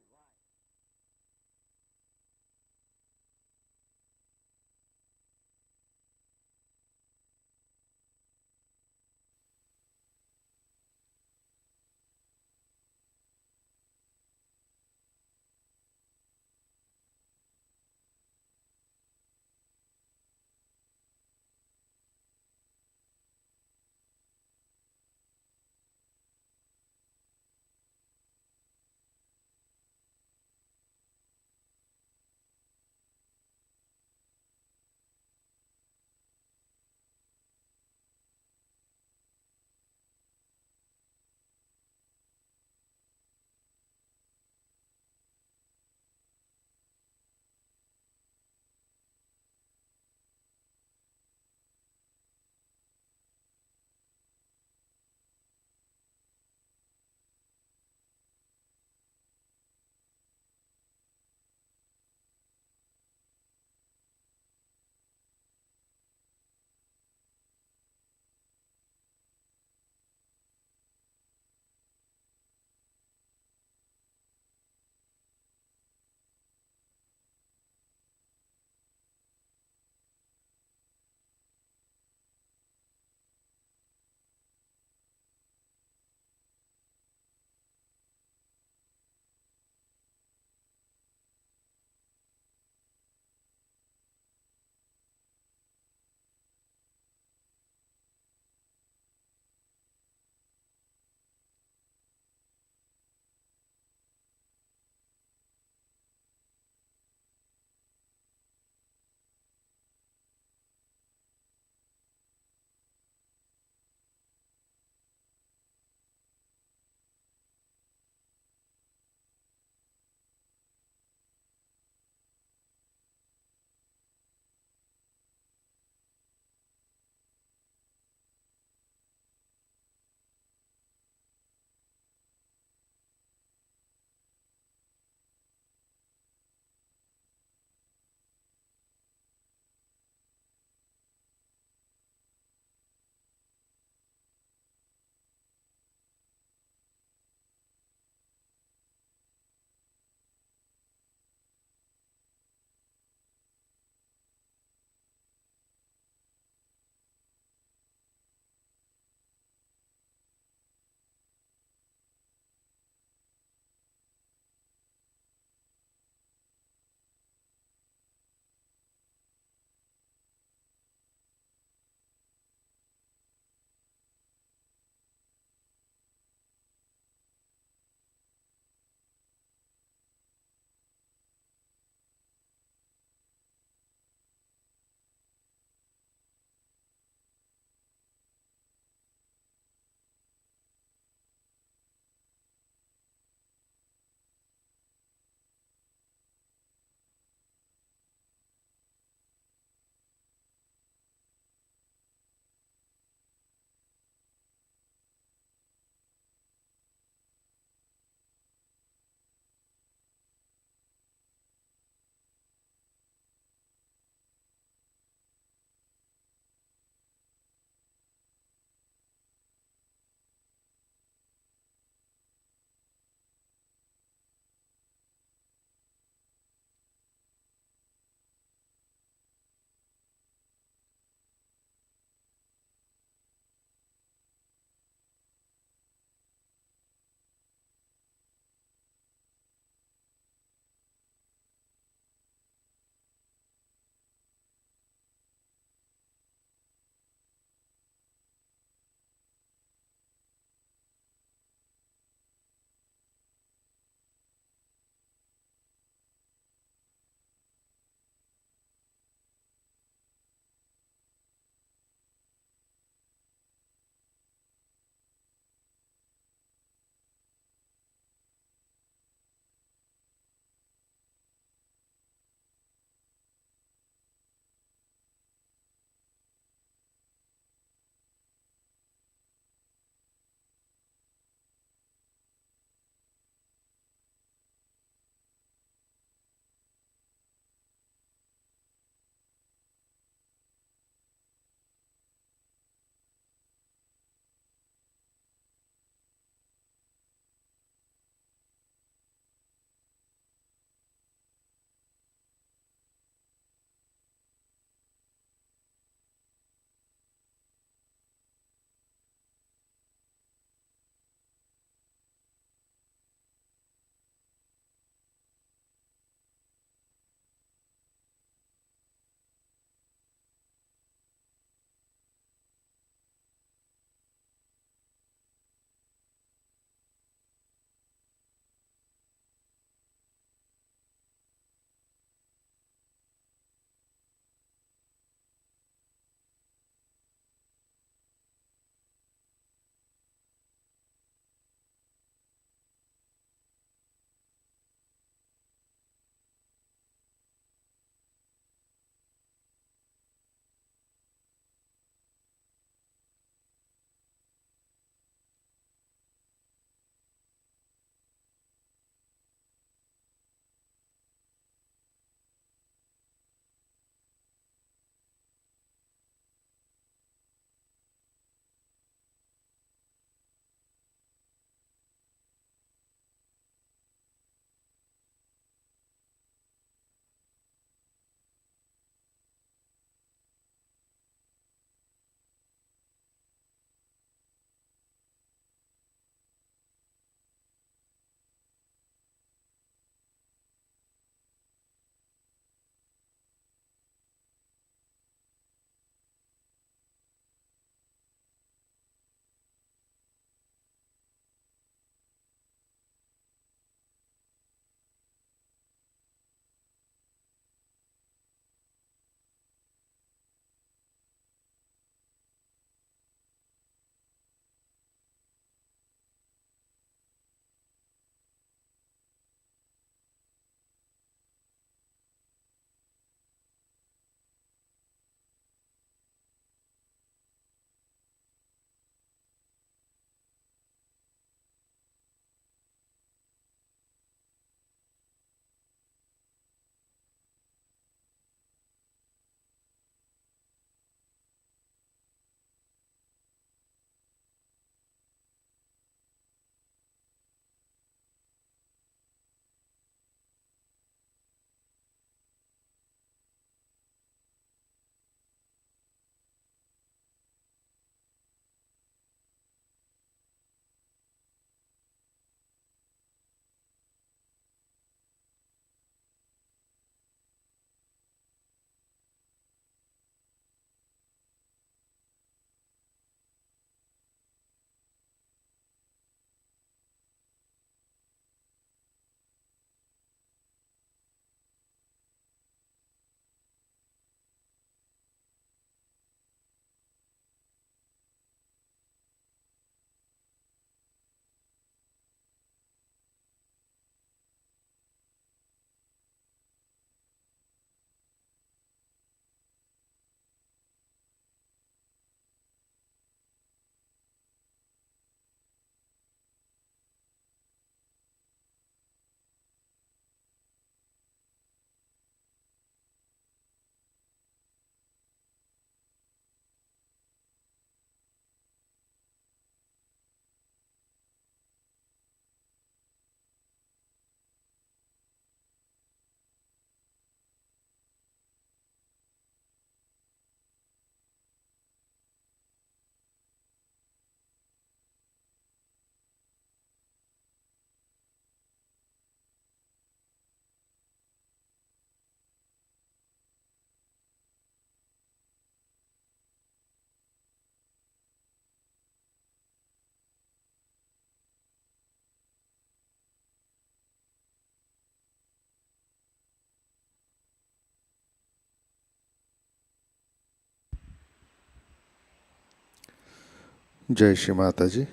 जय श्री माता जी।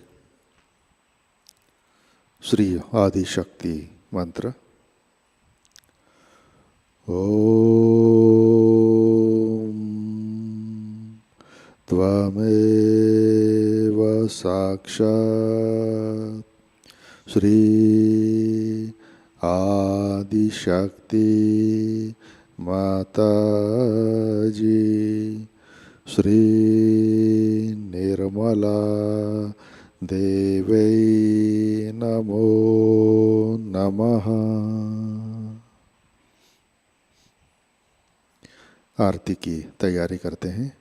श्री आदि शक्ति मंत्र। ओम त्वमेव साक्षात् श्री आदि शक्ति माताजी श्री निर्मला देवै नमो नमः। आरती की तैयारी करते हैं।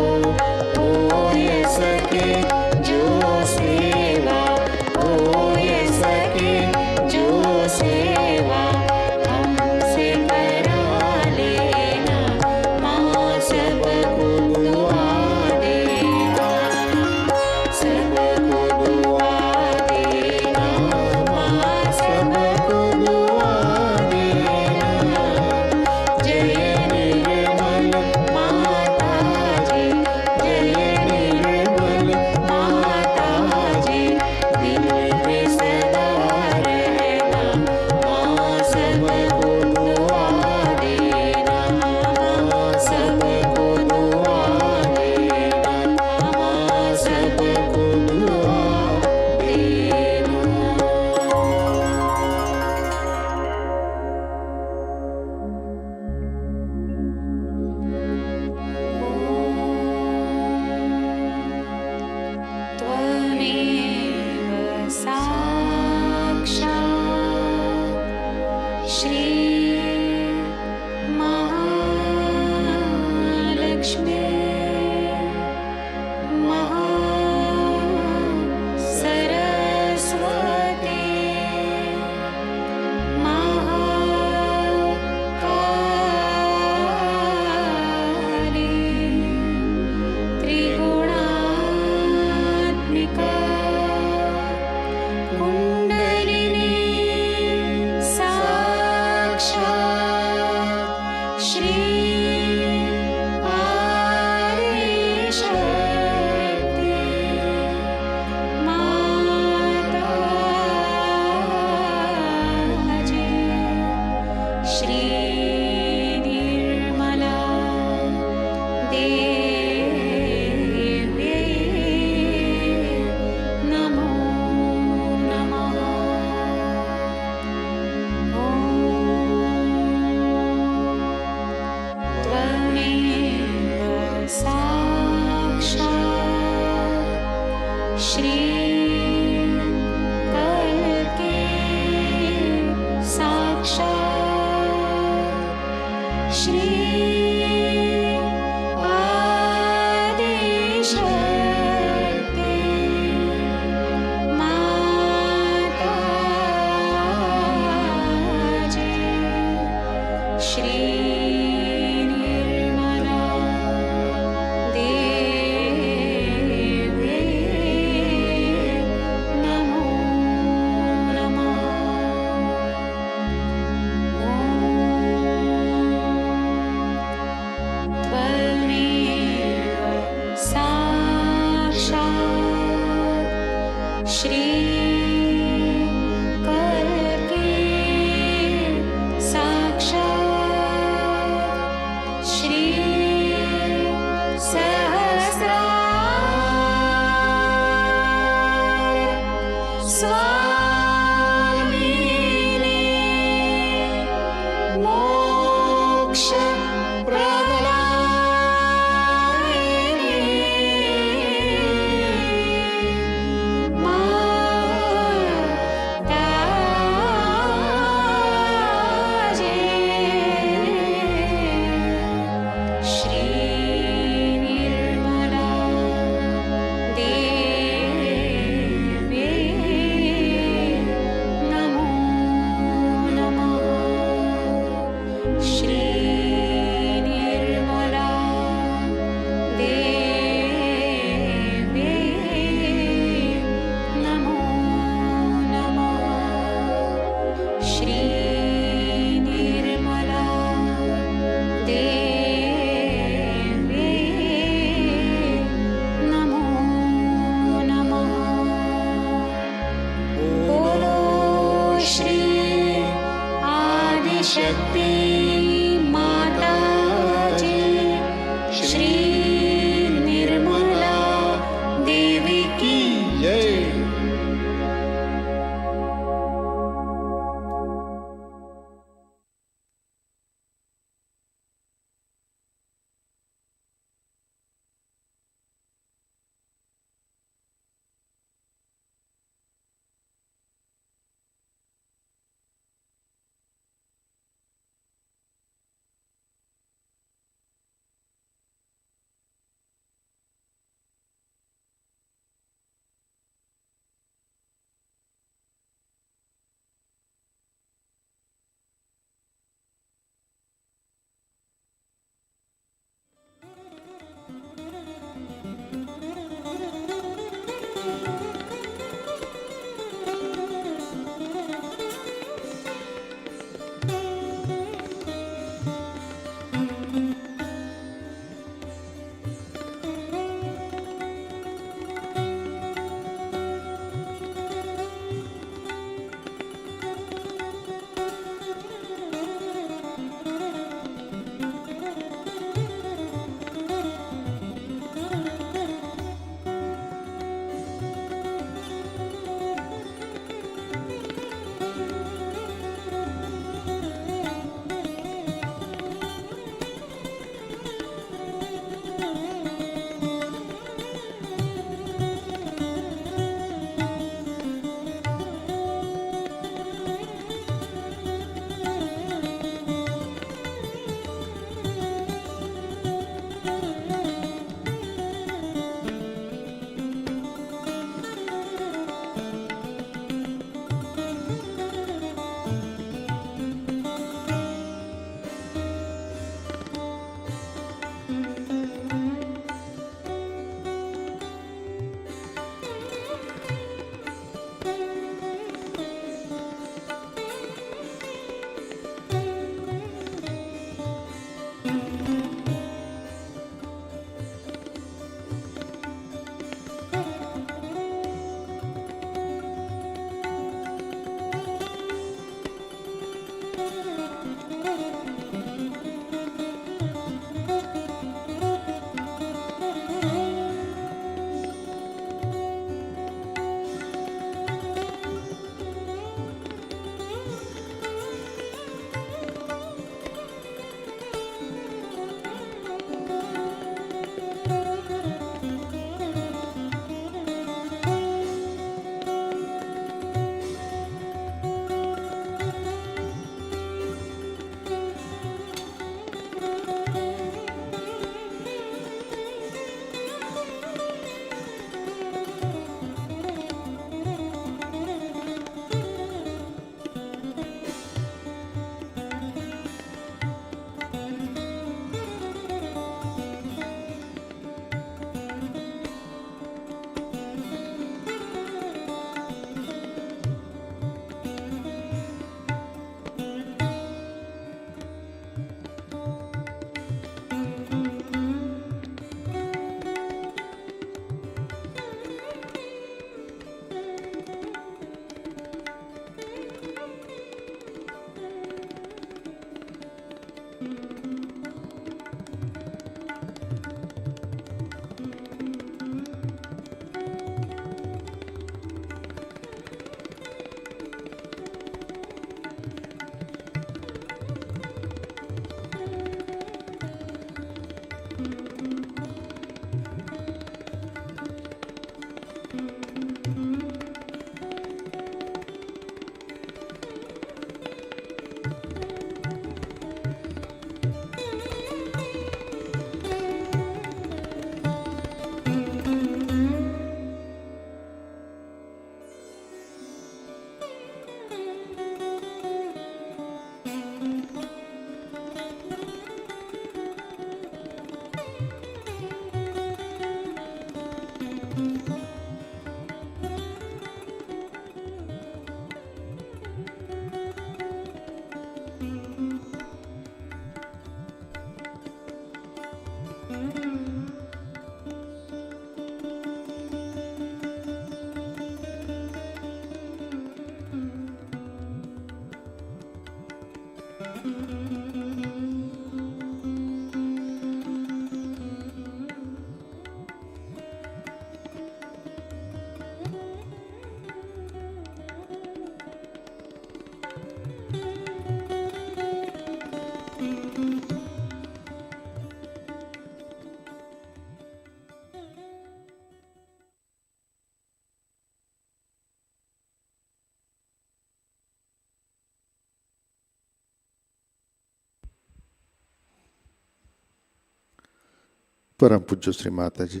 परम पूज्य श्री माता जी,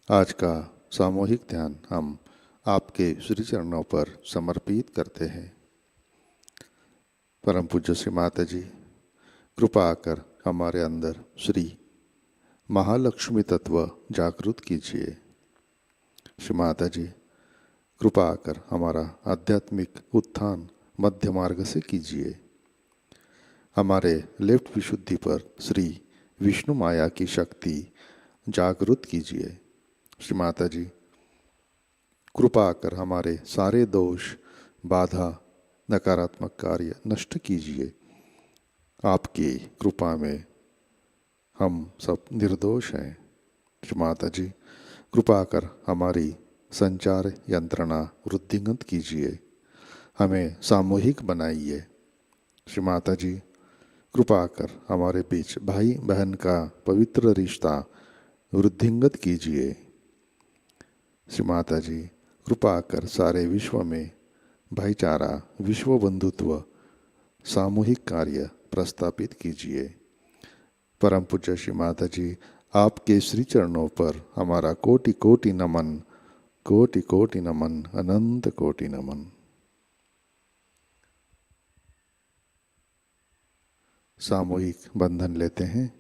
आज का सामूहिक ध्यान हम आपके श्री चरणों पर समर्पित करते हैं। परम पूज्य श्री माता जी, कृपा आकर हमारे अंदर श्री महालक्ष्मी तत्व जागृत कीजिए। श्री माता जी, कृपा आकर हमारा आध्यात्मिक उत्थान मध्य मार्ग से कीजिए। हमारे लेफ्ट विशुद्धि पर श्री विष्णुमाया की शक्ति जागृत कीजिए। श्री माता जी, कृपा आकर हमारे सारे दोष, बाधा, नकारात्मक कार्य नष्ट कीजिए। आपकी कृपा में हम सब निर्दोष हैं। श्री माता जी, कृपा कर हमारी संचार यंत्रणा वृद्धिंगत कीजिए, हमें सामूहिक बनाइए। श्री माता जी, कृपा कर हमारे बीच भाई बहन का पवित्र रिश्ता वृद्धिंगत कीजिए। श्री माता जी, कृपा कर सारे विश्व में भाईचारा, विश्व बंधुत्व, सामूहिक कार्य प्रस्थापित कीजिए। परम पूज्य श्री माता जी, आपके श्री चरणों पर हमारा कोटि कोटि नमन, कोटि कोटि नमन, अनंत कोटि नमन। सामूहिक बंधन लेते हैं।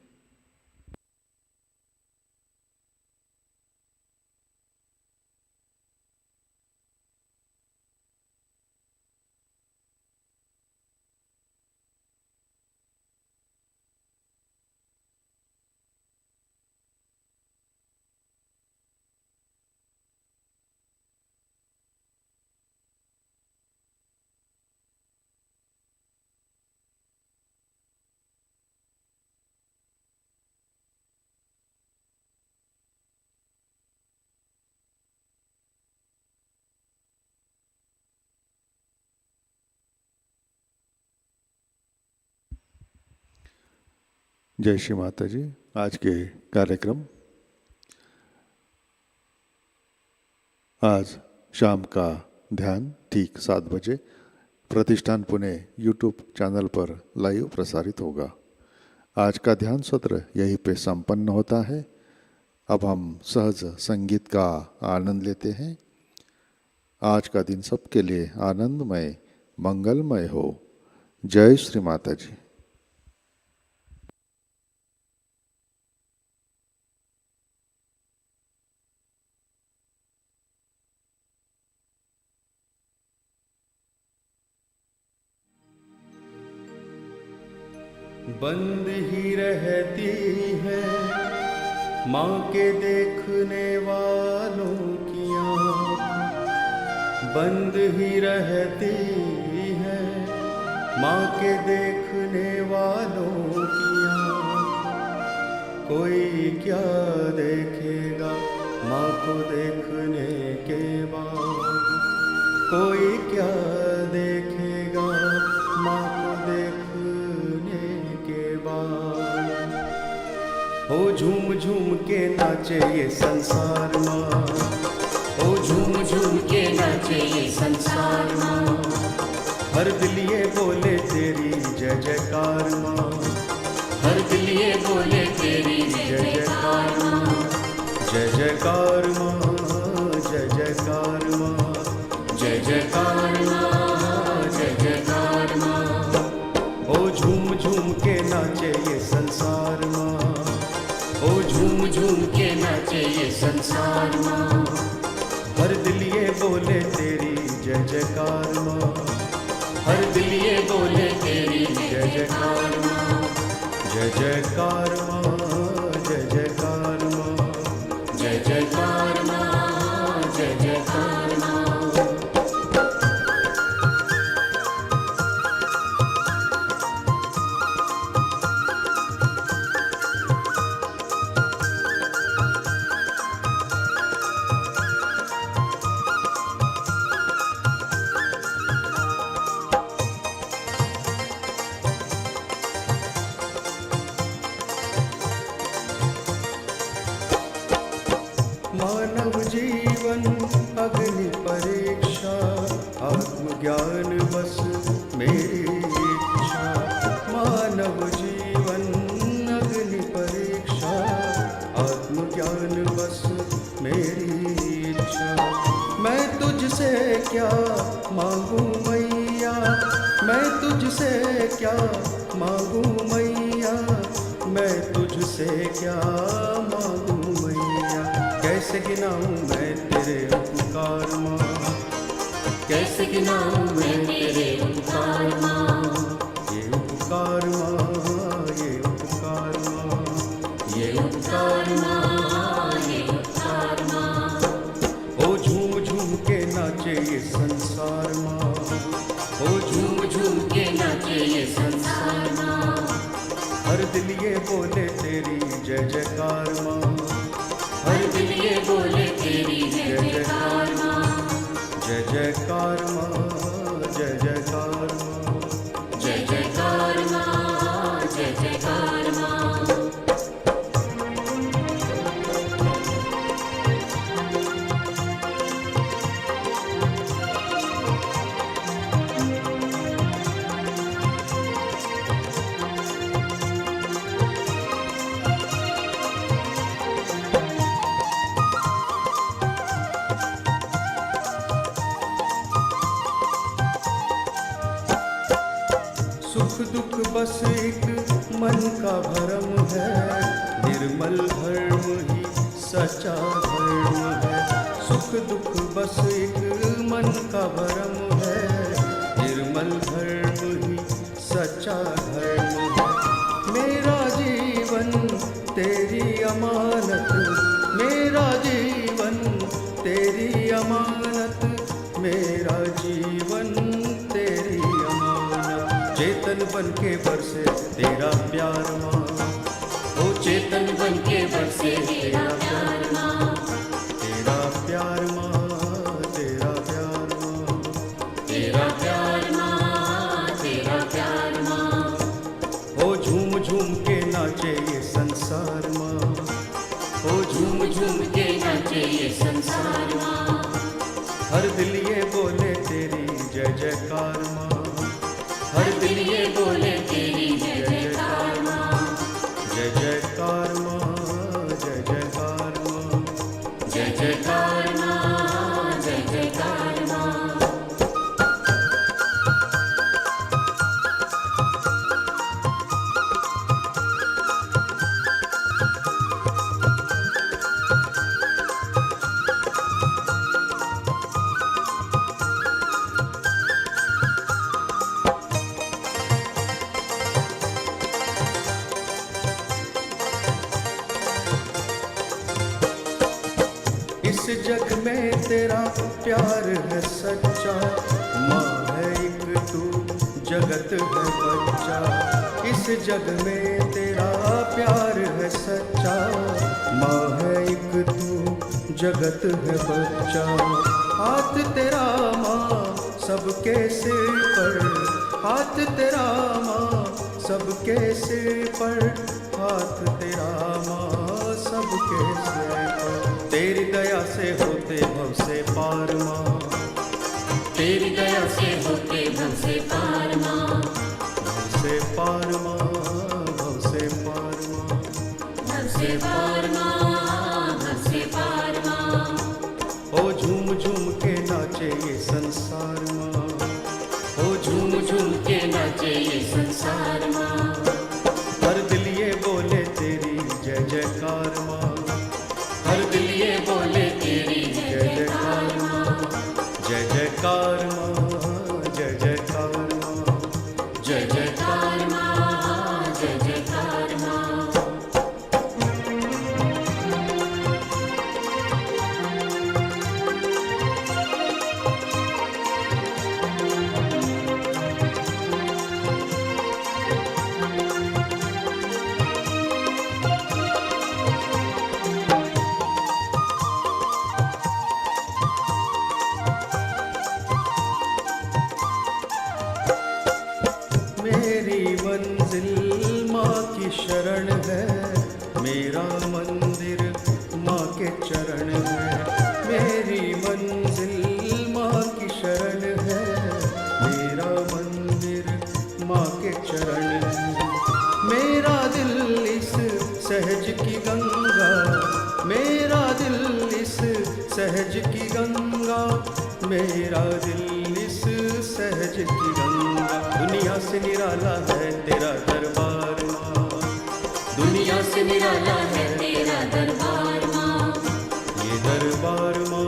जय श्री माता जी। आज के कार्यक्रम आज शाम का ध्यान ठीक 7 बजे प्रतिष्ठान पुणे यूट्यूब चैनल पर लाइव प्रसारित होगा। आज का ध्यान सत्र यहीं पे संपन्न होता है। अब हम सहज संगीत का आनंद लेते हैं। आज का दिन सबके लिए आनंदमय, मंगलमय हो। जय श्री माता जी। बंद ही रहती है माँ के देखने वालों की आँख, बंद ही रहती है माँ के देखने वालों की आँख। कोई क्या देखेगा माँ को देखने के बाद, कोई क्या देखेगा माँ को देखने के बाद। ओ झूम झूम के नाचे ये संसार माँ, ओ झूम झूम के नाचे ये संसार माँ। हर दिल ये बोले तेरी जय जयकार माँ, हर दिल ये बोले तेरी जय जयकार माँ। जय जयकार माँ, जय जयकार माँ, जय जयकार माँ, जय जयकार माँ। ओ झूम झूम के नाचे ये संसार माँ, ओ झूम झूम के नाचे ये संसार माँ। हर दिल ये बोले तेरी जय जयकार माँ, हर दिल ये बोले तेरी जय जयकार माँ। जय जयकार माँ, जय जयकार माँ, जय जयकार माँ, जय जयकार माँ। मानव जीवन अग्नि परीक्षा, आत्मज्ञान बस मेरी इच्छा। मानव जीवन अग्नि परीक्षा, मेरी इच्छा। मैं तुझसे क्या मांगू मैया, मैं तुझसे क्या मांगू मैया, मैं तुझसे क्या मांगू मैया। कैसे गिनाऊं मैं तेरे उपकार माँ, कैसे गिनाऊं मैं तेरे उपकार माँ, ये उपकार माँ, ये उपकार माँ, ये उपकार माँ, ये उपकार माँ। ओ झूम झूम के नाचे ये संसार माँ, ओ झूम झूम के नाचे ये संसार माँ। हर दिल ये बोले तेरी जय जयकार माँ, हर दिल ये बोले तेरी जय जयकार माँ, जय जयकार माँ, जय जयकार माँ। जय जयकार माँ, जय जयकार माँ। सुख दुख बस एक मन का भरम है, निर्मल धर्म ही सच्चा धर्म है। सुख दुख बस एक मन का भरम है, निर्मल धर्म ही सच्चा धर्म है। मेरा जीवन तेरी अमानत, मेरा जीवन तेरी अमानत, मेरा जीवन तेरी अमानत। चेतन बन के बरसे तेरा प्यार माँ, ओ चेतन बन के बरसे तेरा प्यार माँ, तेरा प्यार माँ, तेरा प्यार माँ, तेरा प्यार माँ, तेरा प्यार माँ। ओ झूम झूम के नाचे ये संसार माँ, ओ झूम झूम के नाचे ये संसार माँ। हर दिल ये बोले तेरी जय जयकार माँ, हर दिल ये बोले तेरी जय जयकार माँ, जय जयकार माँ, जय जयकार माँ, जय जयकार माँ, जय जयकार माँ। इस जग में तेरा प्यार है सच्चा, माँ है एक तू जगत है बच्चा। इस जग में तेरा प्यार है सच्चा, माँ है एक तू जगत है बच्चा। हाथ तेरा माँ सबके सिर पर, हाथ तेरा माँ सबके सिर पर, हाथ तेरा माँ सबके सिर पर। तेरी दया से होते भव से पार माँ, तेरी दया से होते भव से पार माँ, भव से पार माँ, भव से पार माँ, भव से पार माँ, भव से पार माँ। ओ झूम झूम के नाचे ये संसार माँ, ओ झूम झूम के नाचे ये संसार माँ। हर दिल ये बोले तेरी जय जयकार माँ, हर दिल ये बोले तेरी जय जयकार माँ, जय जयकार माँ, जय जयकार माँ, जय जयकार माँ, जय जयकार माँ। मेरी मंजिल माँ की शरण है, मेरा मंदिर माँ के चरण है। मेरी मंजिल माँ की शरण है, मेरा मंदिर माँ के चरण है। मेरा दिल इस सहज की गंगा, मेरा दिल इस सहज की गंगा, मेरा दिल इस सहज की गंगा। दुनिया से निराला है तेरा दरबार माँ, दुनिया से निराला है तेरा दरबार माँ। ये दरबार माँ,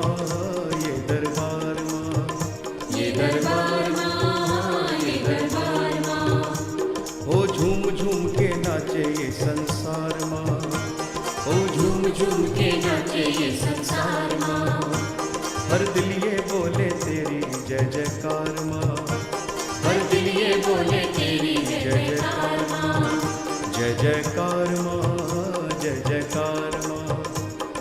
ये दरबार माँ, ये दरबार माँ, ये दरबार माँ। ओ झूम झूम के नाचे ये संसार माँ, ओ झूम झूम के नाचे ये संसार माँ। हर दिल ये बोले तेरी जय जयकार माँ, हर दिल ये बोले तेरी जय जयकार माँ। जय जयकार माँ, जय जयकार माँ,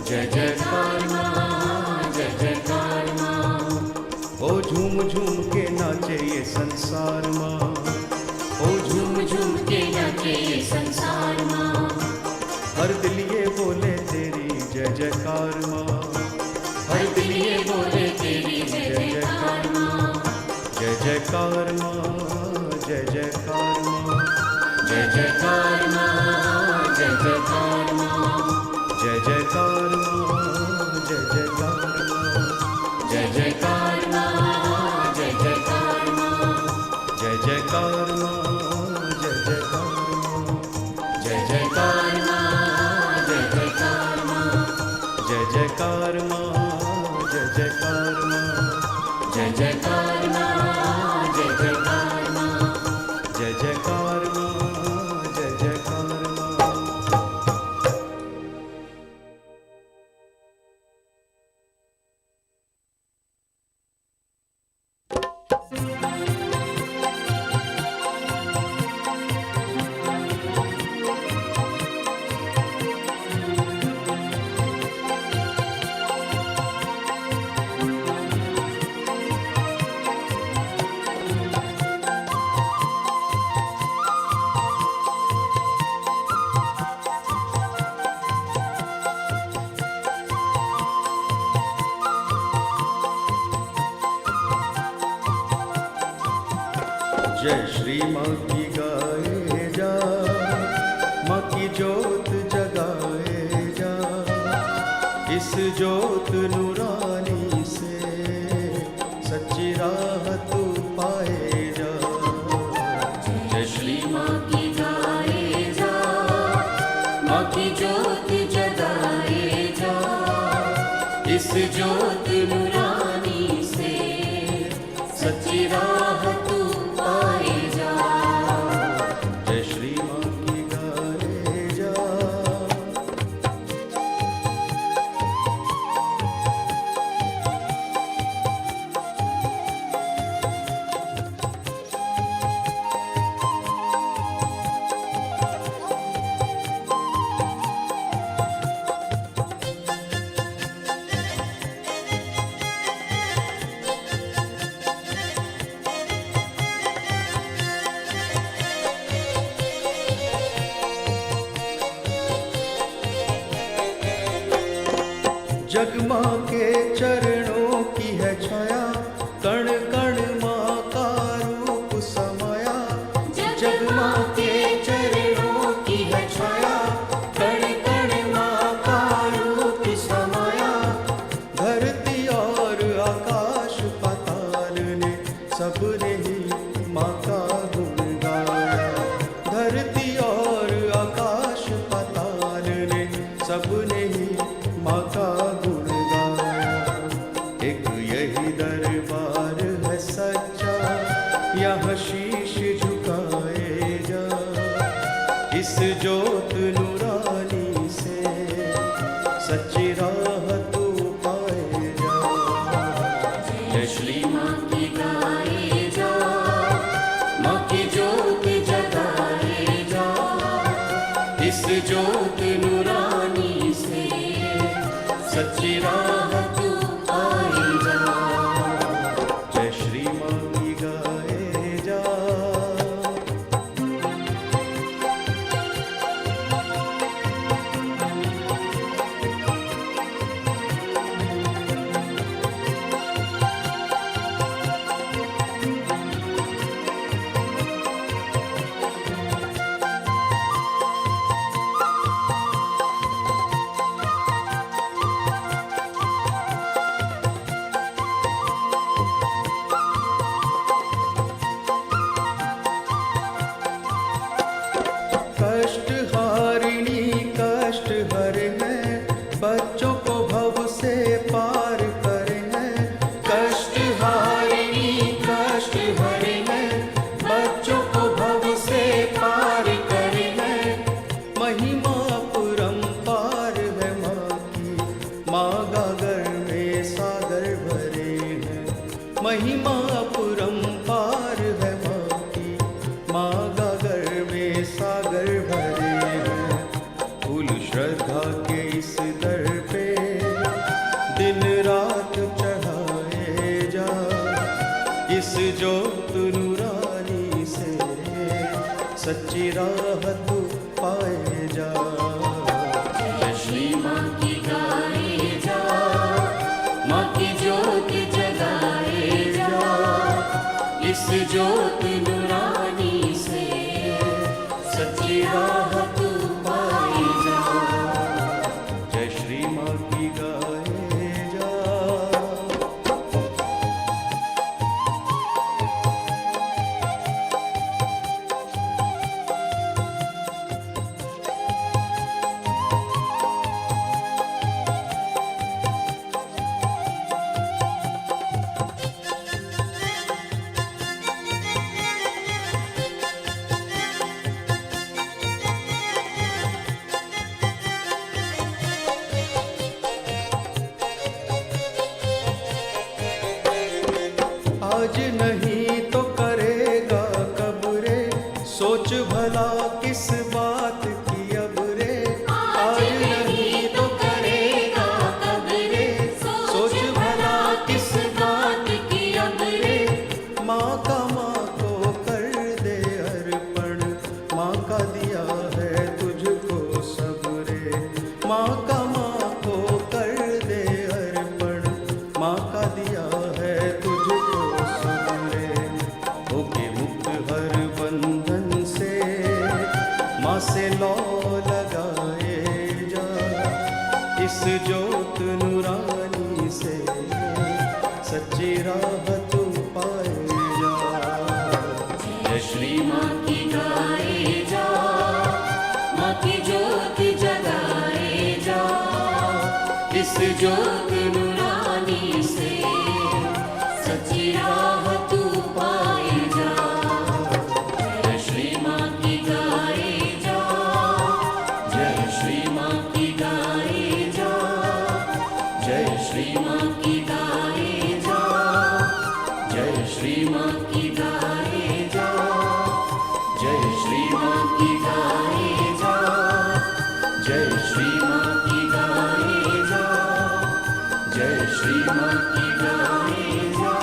जय जयकार माँ, जय जयकार माँ। ओ झूम झूम के नाचे ये संसार माँ, ओ झूम झूम के नाचे ये संसार माँ। हर दिल ये बोले तेरी जय जयकार माँ, हर दिल ये बोले तेरी जय जयकार माँ। जय जयकार माँ, जय जयकार माँ, जय जयकार माँ, जय जयकार माँ। जय जयकार माँ, जय जयकार माँ, जय जयकार माँ, जय जयकार माँ। जय जयकार माँ, जय जयकार माँ, जय जयकार माँ, जय जयकार माँ। जय जयकार माँ, जय जयकार माँ, जय जयकार माँ, जय जयकार माँ। जय जयकार माँ, जय जयकार माँ। जय श्री माँ की गाए जा, माँ की जोत जगाए जा, इस जोत नूरानी से सच्ची राह तू पाए जा। जय श्री माँ की गाए जा, माँ की जोत जगाए जा, इस जोत नूरानी से सच्ची राह तू पाए जा। जय श्री माँ की गाए जा। जग माँ के चरणों की है छाया, कण कण माँ का रूप समाया। जग माँ के चरणों की है छाया, कण कण माँ का रूप समाया। धरती और आकाश पाताल ने सबने ही माँ का गुण गाया। धरती और आकाश पाताल ने सबने ही माँ का गुण गाया। महिमा अपरंपार है माँ की। माँ गागर में सागर भरे हैं, फूल श्रद्धा के इस दर पे दिन रात चढ़ाए जा। इस जोत नूरानी से सच्ची राह तू पाए जा। जय श्री माँ की गाए जा, माँ की ज्योत जगाए जा। इस ज्योत नूरानी से सच्ची राह तू पाए जा। जय श्री माँ की गाए जा। आज नहीं तो करेगा कब रे, सोच भला किस बात की अब रे। आज नहीं तो करेगा कब रे, सोच भला किस बात की अब रे। माँ का माँ को कर दे अर्पण, माँ का दिया है तुझको सब रे। माँ का माँ को कर दे अर्पण, माँ का दिया है तुझको सब रे। होके मुक्त हर बंधन से माँ से लौ लगाए जा। इस जोत नूरानी से सच्ची राह तू पाए जा। जय श्री माँ की गाए जा, माँ की ज्योत जगाए जा। इस ज्योत नूरानी से सच्ची राह तू पाए जा। जय श्री माँ की गाए जा, जय श्री माँ की गाए जा। जय श्री माँ की गाए जा, जय श्री माँ की गाए जा। जय श्री माँ की गाए जा, जय श्री माँ की गाए जा। जय श्री माँ की गाए जा।